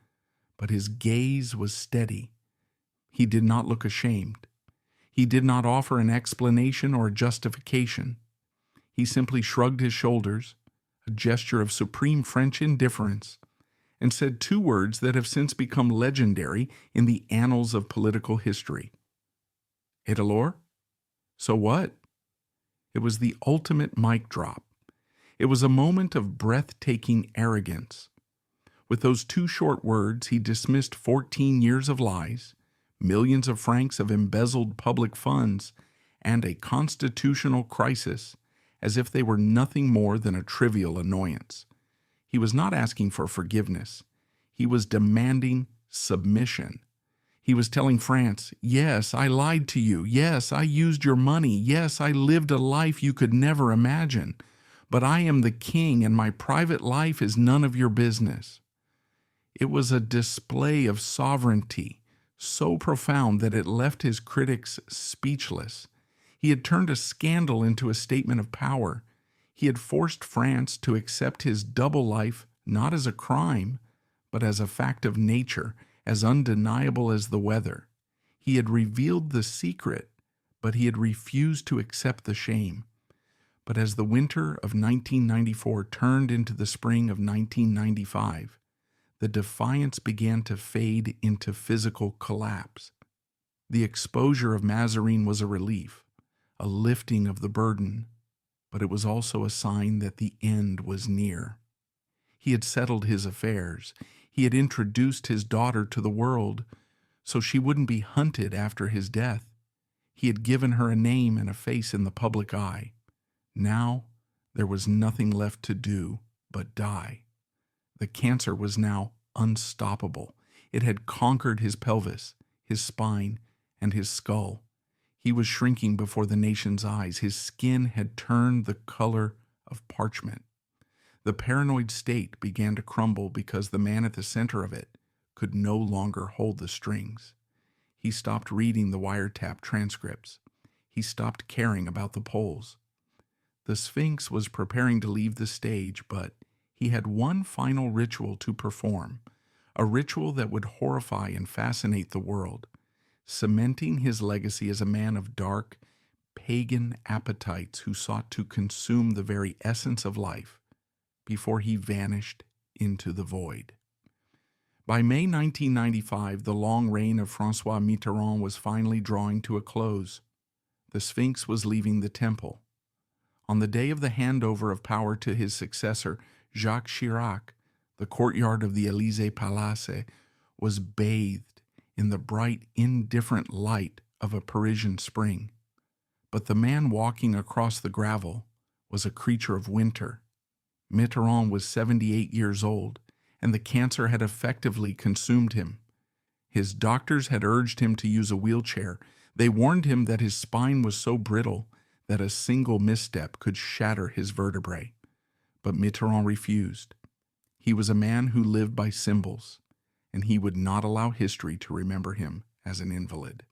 S1: but his gaze was steady. He did not look ashamed. He did not offer an explanation or a justification. He simply shrugged his shoulders, a gesture of supreme French indifference, and said two words that have since become legendary in the annals of political history. "Et alors? So what?" It was the ultimate mic drop. It was a moment of breathtaking arrogance. With those two short words, he dismissed 14 years of lies, millions of francs of embezzled public funds, and a constitutional crisis as if they were nothing more than a trivial annoyance. He was not asking for forgiveness. He was demanding submission. He was telling France, yes, I lied to you. Yes, I used your money. Yes, I lived a life you could never imagine. But I am the king, and my private life is none of your business. It was a display of sovereignty so profound that it left his critics speechless. He had turned a scandal into a statement of power. He had forced France to accept his double life not as a crime, but as a fact of nature, as undeniable as the weather. He had revealed the secret, but he had refused to accept the shame. But as the winter of 1994 turned into the spring of 1995, the defiance began to fade into physical collapse. The exposure of Mazarin was a relief, a lifting of the burden, but it was also a sign that the end was near. He had settled his affairs. He had introduced his daughter to the world so she wouldn't be hunted after his death. He had given her a name and a face in the public eye. Now there was nothing left to do but die. The cancer was now unstoppable. It had conquered his pelvis, his spine, and his skull. He was shrinking before the nation's eyes. His skin had turned the color of parchment. The paranoid state began to crumble because the man at the center of it could no longer hold the strings. He stopped reading the wiretap transcripts. He stopped caring about the polls. The Sphinx was preparing to leave the stage, but he had one final ritual to perform, a ritual that would horrify and fascinate the world, cementing his legacy as a man of dark, pagan appetites who sought to consume the very essence of life before he vanished into the void. By May 1995, the long reign of François Mitterrand was finally drawing to a close. The Sphinx was leaving the temple. On the day of the handover of power to his successor, Jacques Chirac, the courtyard of the Élysée Palace was bathed in the bright, indifferent light of a Parisian spring. But the man walking across the gravel was a creature of winter. Mitterrand was 78 years old, and the cancer had effectively consumed him. His doctors had urged him to use a wheelchair. They warned him that his spine was so brittle that a single misstep could shatter his vertebrae. But Mitterrand refused. He was a man who lived by symbols, and he would not allow history to remember him as an invalid.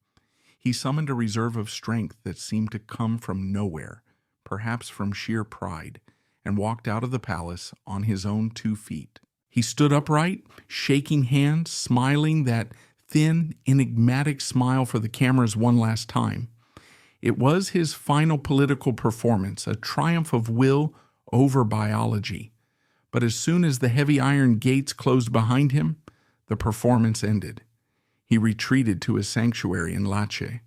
S1: He summoned a reserve of strength that seemed to come from nowhere, perhaps from sheer pride, and walked out of the palace on his own 2 feet. He stood upright, shaking hands, smiling that thin, enigmatic smile for the cameras one last time. It was his final political performance, a triumph of will over biology. But as soon as the heavy iron gates closed behind him, the performance ended. He retreated to his sanctuary in Lache,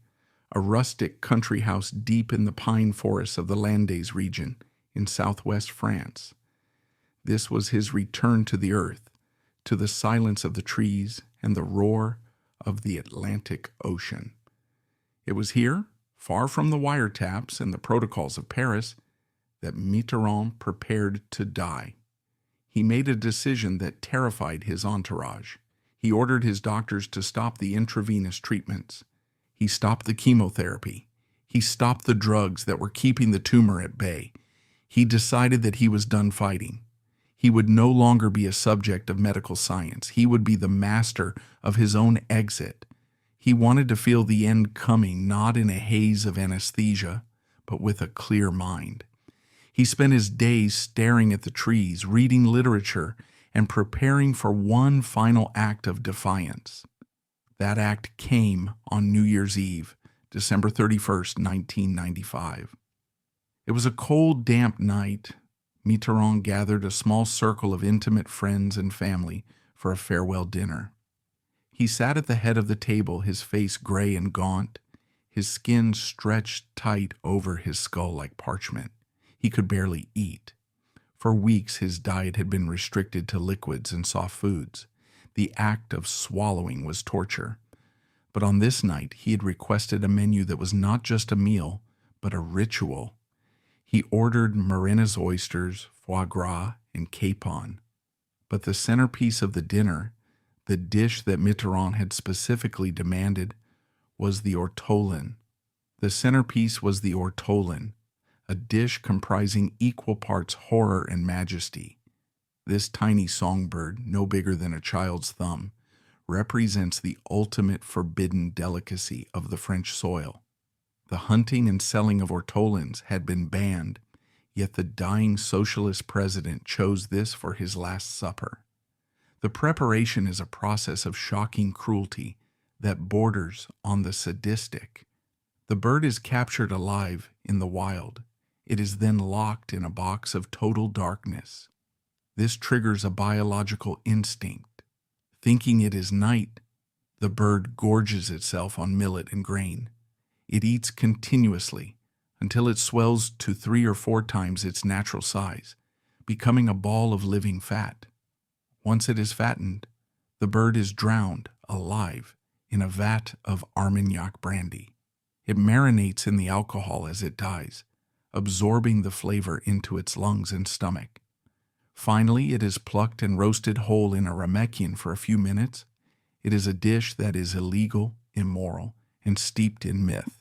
S1: a rustic country house deep in the pine forests of the Landes region in southwest France. This was his return to the earth, to the silence of the trees and the roar of the Atlantic Ocean. It was here, far from the wiretaps and the protocols of Paris, that Mitterrand prepared to die. He made a decision that terrified his entourage. He ordered his doctors to stop the intravenous treatments. He stopped the chemotherapy. He stopped the drugs that were keeping the tumor at bay. He decided that he was done fighting. He would no longer be a subject of medical science. He would be the master of his own exit. He wanted to feel the end coming, not in a haze of anesthesia, but with a clear mind. He spent his days staring at the trees, reading literature, and preparing for one final act of defiance. That act came on New Year's Eve, December 31st, 1995. It was a cold, damp night. Mitterrand gathered a small circle of intimate friends and family for a farewell dinner. He sat at the head of the table, his face gray and gaunt, His skin stretched tight over his skull like parchment. He could barely eat. For weeks, his diet had been restricted to liquids and soft foods. The act of swallowing was torture. But on this night, he had requested a menu that was not just a meal, but a ritual. He ordered Marinus oysters, foie gras, and capon. But the centerpiece of the dinner, the dish that Mitterrand had specifically demanded, was the ortolan. The centerpiece was the ortolan, a dish comprising equal parts horror and majesty. This tiny songbird, no bigger than a child's thumb, represents the ultimate forbidden delicacy of the French soil. The hunting and selling of ortolans had been banned, yet the dying socialist president chose this for his last supper. The preparation is a process of shocking cruelty that borders on the sadistic. The bird is captured alive in the wild. It is then locked in a box of total darkness. This triggers a biological instinct. Thinking it is night, the bird gorges itself on millet and grain. It eats continuously until it swells to 3 or 4 times its natural size, becoming a ball of living fat. Once it is fattened, the bird is drowned alive in a vat of Armagnac brandy. It marinates in the alcohol as it dies, absorbing the flavor into its lungs and stomach. Finally, it is plucked and roasted whole in a ramekin for a few minutes. It is a dish that is illegal, immoral, and steeped in myth.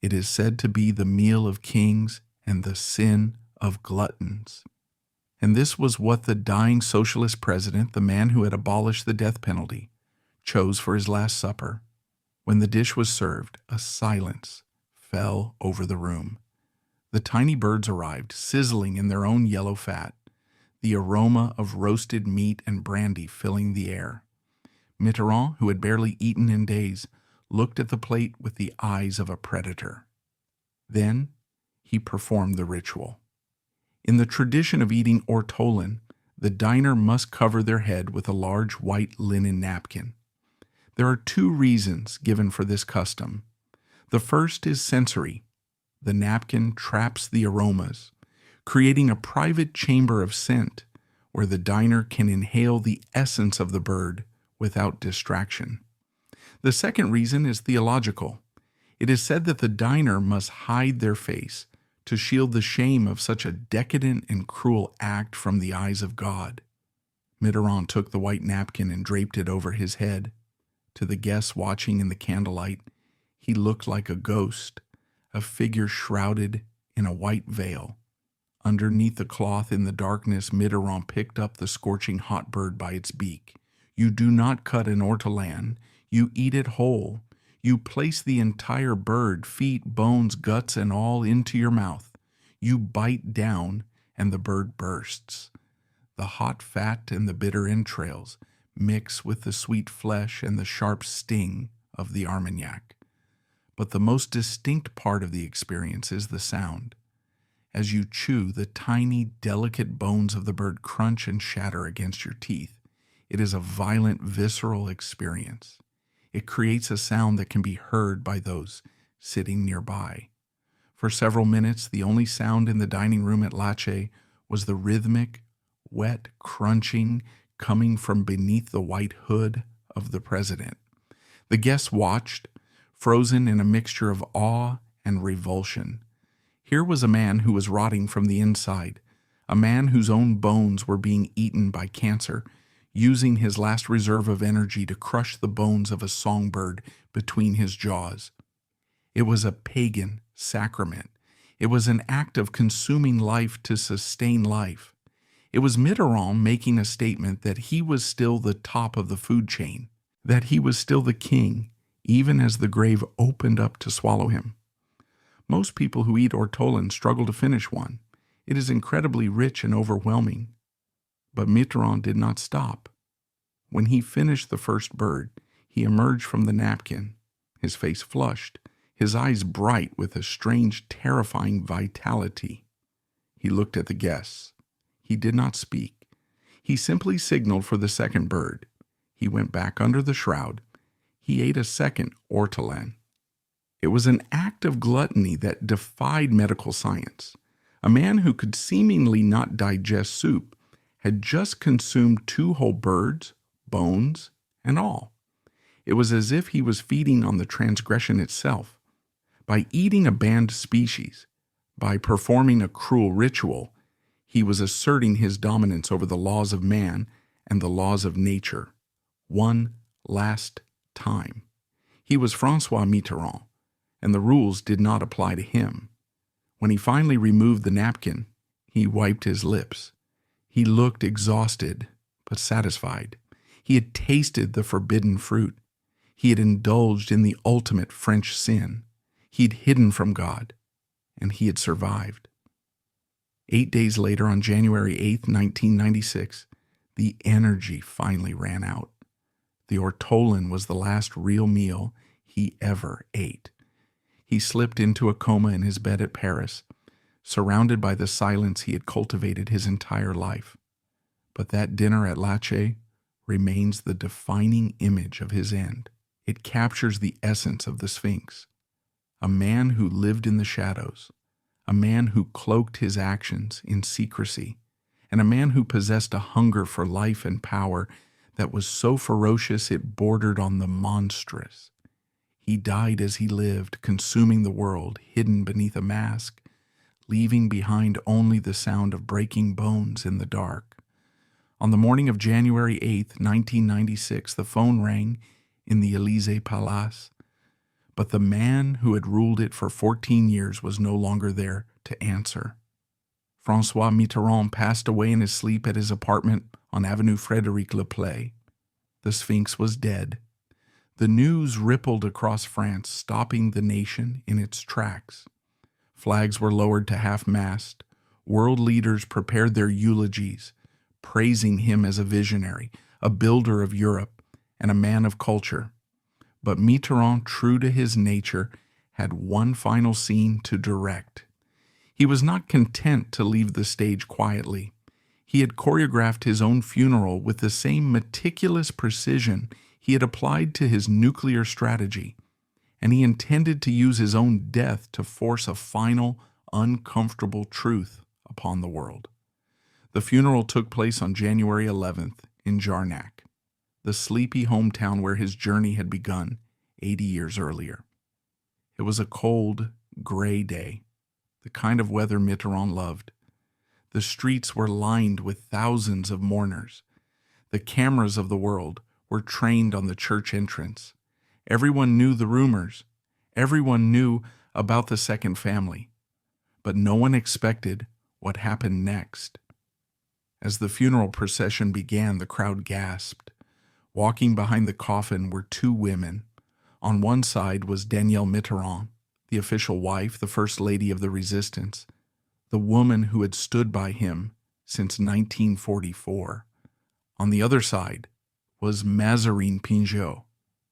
S1: It is said to be the meal of kings and the sin of gluttons. And this was what the dying socialist president, the man who had abolished the death penalty, chose for his last supper. When the dish was served, a silence fell over the room. The tiny birds arrived, sizzling in their own yellow fat, the aroma of roasted meat and brandy filling the air. Mitterrand, who had barely eaten in days, looked at the plate with the eyes of a predator. Then he performed the ritual. In the tradition of eating ortolan, the diner must cover their head with a large white linen napkin. There are 2 reasons given for this custom. The first is sensory. The napkin traps the aromas, creating a private chamber of scent where the diner can inhale the essence of the bird without distraction. The second reason is theological. It is said that the diner must hide their face to shield the shame of such a decadent and cruel act from the eyes of God. Mitterrand took the white napkin and draped it over his head. To the guests watching in the candlelight, he looked like a ghost, a figure shrouded in a white veil. Underneath the cloth in the darkness, Mitterrand picked up the scorching hot bird by its beak. You do not cut an ortolan, you eat it whole. You place the entire bird, feet, bones, guts, and all into your mouth. You bite down, and the bird bursts. The hot fat and the bitter entrails mix with the sweet flesh and the sharp sting of the Armagnac. But the most distinct part of the experience is the sound. As you chew, the tiny, delicate bones of the bird crunch and shatter against your teeth. It is a violent, visceral experience. It creates a sound that can be heard by those sitting nearby. For several minutes, the only sound in the dining room at Lache was the rhythmic, wet crunching coming from beneath the white hood of the president. The guests watched, frozen in a mixture of awe and revulsion. Here was a man who was rotting from the inside, a man whose own bones were being eaten by cancer, using his last reserve of energy to crush the bones of a songbird between his jaws. It was a pagan sacrament. It was an act of consuming life to sustain life. It was Mitterrand making a statement that he was still the top of the food chain, that he was still the king, even as the grave opened up to swallow him. Most people who eat ortolan struggle to finish one. It is incredibly rich and overwhelming. But Mitterrand did not stop. When he finished the first bird, he emerged from the napkin, his face flushed, his eyes bright with a strange, terrifying vitality. He looked at the guests. He did not speak. He simply signaled for the second bird. He went back under the shroud. He ate a second ortolan. It was an act of gluttony that defied medical science. A man who could seemingly not digest soup had just consumed 2 whole birds, bones, and all. It was as if he was feeding on the transgression itself. By eating a banned species, by performing a cruel ritual, he was asserting his dominance over the laws of man and the laws of nature. One last time. He was François Mitterrand, and the rules did not apply to him. When he finally removed the napkin, he wiped his lips. He looked exhausted, but satisfied. He had tasted the forbidden fruit. He had indulged in the ultimate French sin. He'd hidden from God, and he had survived. 8 days later, on January 8th, 1996, the energy finally ran out. The ortolan was the last real meal he ever ate. He slipped into a coma in his bed at Paris, surrounded by the silence he had cultivated his entire life. But that dinner at Lache remains the defining image of his end. It captures the essence of the Sphinx. A man who lived in the shadows, a man who cloaked his actions in secrecy, and a man who possessed a hunger for life and power that was so ferocious it bordered on the monstrous. He died as he lived, consuming the world, hidden beneath a mask, leaving behind only the sound of breaking bones in the dark. On the morning of January 8th, 1996, the phone rang in the Élysée Palace, but the man who had ruled it for 14 years was no longer there to answer. François Mitterrand passed away in his sleep at his apartment on Avenue Frédéric Leplay. The Sphinx was dead. The news rippled across France, stopping the nation in its tracks. Flags were lowered to half-mast. World leaders prepared their eulogies, praising him as a visionary, a builder of Europe, and a man of culture. But Mitterrand, true to his nature, had one final scene to direct. He was not content to leave the stage quietly. He had choreographed his own funeral with the same meticulous precision he had applied to his nuclear strategy, and he intended to use his own death to force a final, uncomfortable truth upon the world. The funeral took place on January 11th in Jarnac, the sleepy hometown where his journey had begun 80 years earlier. It was a cold, gray day, the kind of weather Mitterrand loved. The streets were lined with thousands of mourners. The cameras of the world were trained on the church entrance. Everyone knew the rumors. Everyone knew about the second family. But no one expected what happened next. As the funeral procession began, the crowd gasped. Walking behind the coffin were 2 women. On one side was Danielle Mitterrand, the official wife, the first lady of the resistance, the woman who had stood by him since 1944. On the other side was Mazarine Pinjot,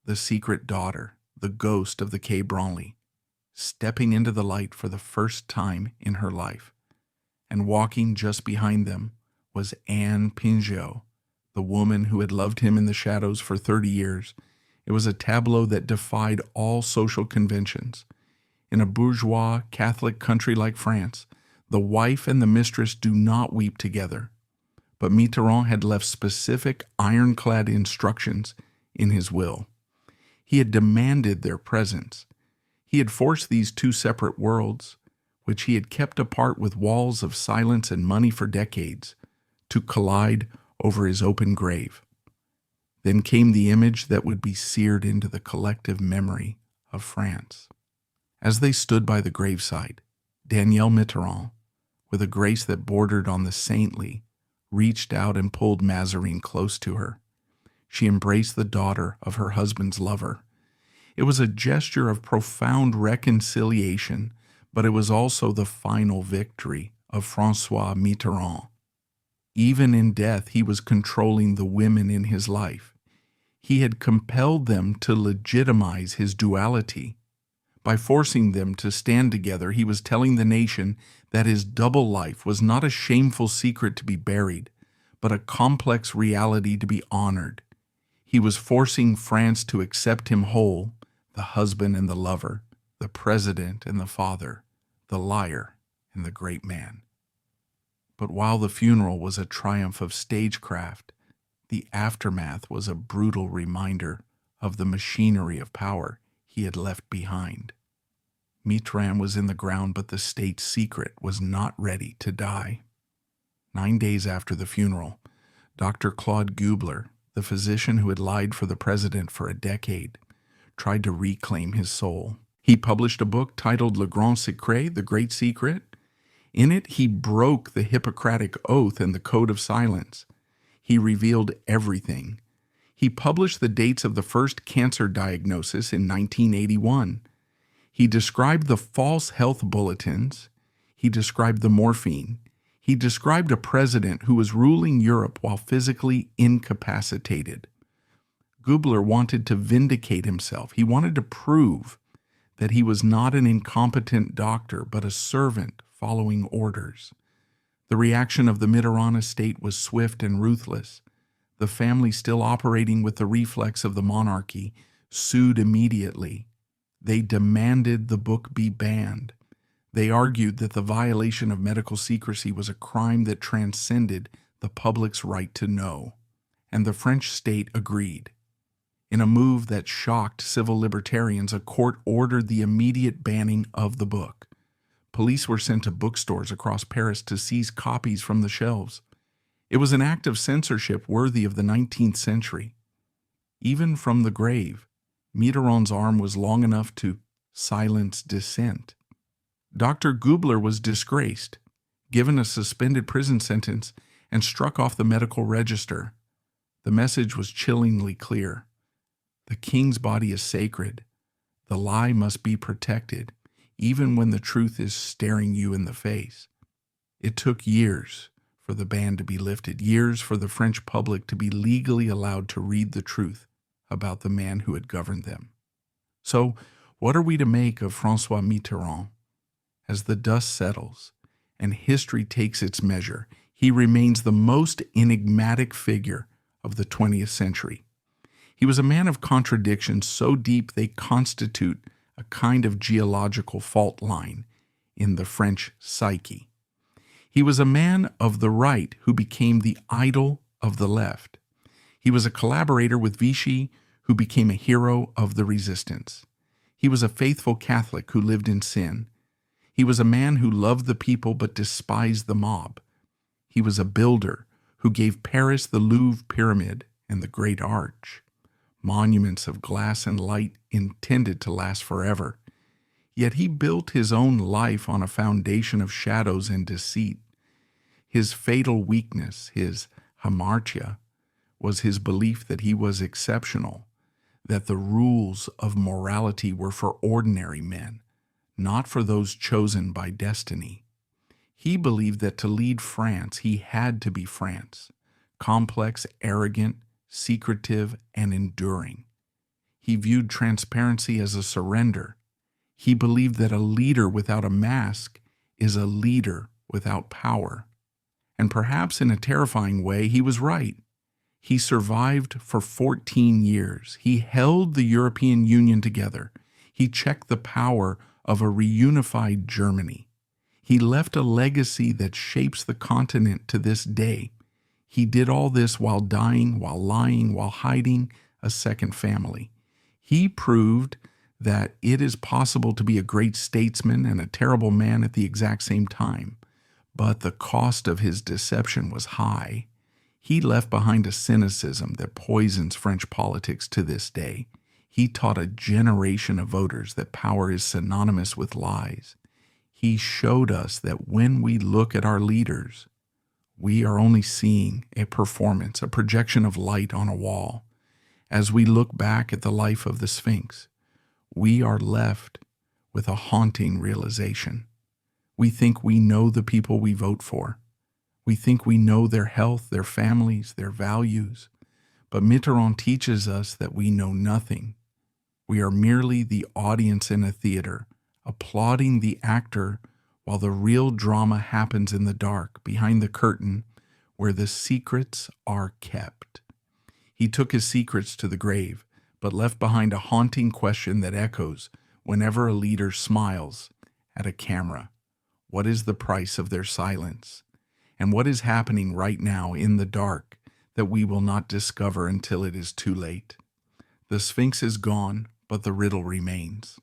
S1: the secret daughter, the ghost of the Quai Branly, stepping into the light for the first time in her life. And walking just behind them was Anne Pinjot, the woman who had loved him in the shadows for 30 years. It was a tableau that defied all social conventions. In a bourgeois Catholic country like France, the wife and the mistress do not weep together. But Mitterrand had left specific ironclad instructions in his will. He had demanded their presence. He had forced these 2 separate worlds, which he had kept apart with walls of silence and money for decades, to collide over his open grave. Then came the image that would be seared into the collective memory of France. As they stood by the graveside, Danielle Mitterrand, with a grace that bordered on the saintly, reached out and pulled Mazarine close to her. She embraced the daughter of her husband's lover. It was a gesture of profound reconciliation, but it was also the final victory of François Mitterrand. Even in death, he was controlling the women in his life. He had compelled them to legitimize his duality. By forcing them to stand together, he was telling the nation that his double life was not a shameful secret to be buried, but a complex reality to be honored. He was forcing France to accept him whole, the husband and the lover, the president and the father, the liar and the great man. But while the funeral was a triumph of stagecraft, the aftermath was a brutal reminder of the machinery of power he had left behind. Mitterrand was in the ground, but the state secret was not ready to die. 9 days after the funeral, Dr. Claude Gubler, the physician who had lied for the president for a decade, tried to reclaim his soul. He published a book titled Le Grand Secret, The Great Secret. In it, he broke the Hippocratic Oath and the Code of Silence. He revealed everything. He published the dates of the first cancer diagnosis in 1981. He described the false health bulletins. He described the morphine. He described a president who was ruling Europe while physically incapacitated. Gubler wanted to vindicate himself. He wanted to prove that he was not an incompetent doctor, but a servant following orders. The reaction of the Mitterrand estate was swift and ruthless. The family, still operating with the reflex of the monarchy, sued immediately. They demanded the book be banned. They argued that the violation of medical secrecy was a crime that transcended the public's right to know. And the French state agreed. In a move that shocked civil libertarians, a court ordered the immediate banning of the book. Police were sent to bookstores across Paris to seize copies from the shelves. It was an act of censorship worthy of the 19th century. Even from the grave, Mitterrand's arm was long enough to silence dissent. Dr. Gubler was disgraced, given a suspended prison sentence, and struck off the medical register. The message was chillingly clear. The king's body is sacred. The lie must be protected, even when the truth is staring you in the face. It took years for the ban to be lifted, years for the French public to be legally allowed to read the truth about the man who had governed them. So, what are we to make of François Mitterrand? As the dust settles and history takes its measure, he remains the most enigmatic figure of the 20th century. He was a man of contradictions so deep they constitute a kind of geological fault line in the French psyche. He was a man of the right who became the idol of the left. He was a collaborator with Vichy who became a hero of the resistance. He was a faithful Catholic who lived in sin. He was a man who loved the people but despised the mob. He was a builder who gave Paris the Louvre Pyramid and the Great Arch, monuments of glass and light intended to last forever. Yet he built his own life on a foundation of shadows and deceit. His fatal weakness, his hamartia, was his belief that he was exceptional, that the rules of morality were for ordinary men, not for those chosen by destiny. He believed that to lead France, he had to be France, complex, arrogant, secretive, and enduring. He viewed transparency as a surrender. He believed that a leader without a mask is a leader without power. And perhaps in a terrifying way, he was right. He survived for 14 years. He held the European Union together. He checked the power of a reunified Germany. He left a legacy that shapes the continent to this day. He did all this while dying, while lying, while hiding a second family. He proved that it is possible to be a great statesman and a terrible man at the exact same time. But the cost of his deception was high. He left behind a cynicism that poisons French politics to this day. He taught a generation of voters that power is synonymous with lies. He showed us that when we look at our leaders, we are only seeing a performance, a projection of light on a wall. As we look back at the life of the Sphinx, we are left with a haunting realization. We think we know the people we vote for. We think we know their health, their families, their values. But Mitterrand teaches us that we know nothing. We are merely the audience in a theater, applauding the actor while the real drama happens in the dark, behind the curtain, where the secrets are kept. He took his secrets to the grave, but left behind a haunting question that echoes Whenever a leader smiles at a camera, what is the price of their silence? And what is happening right now in the dark that we will not discover until it is too late? The Sphinx is gone, but the riddle remains.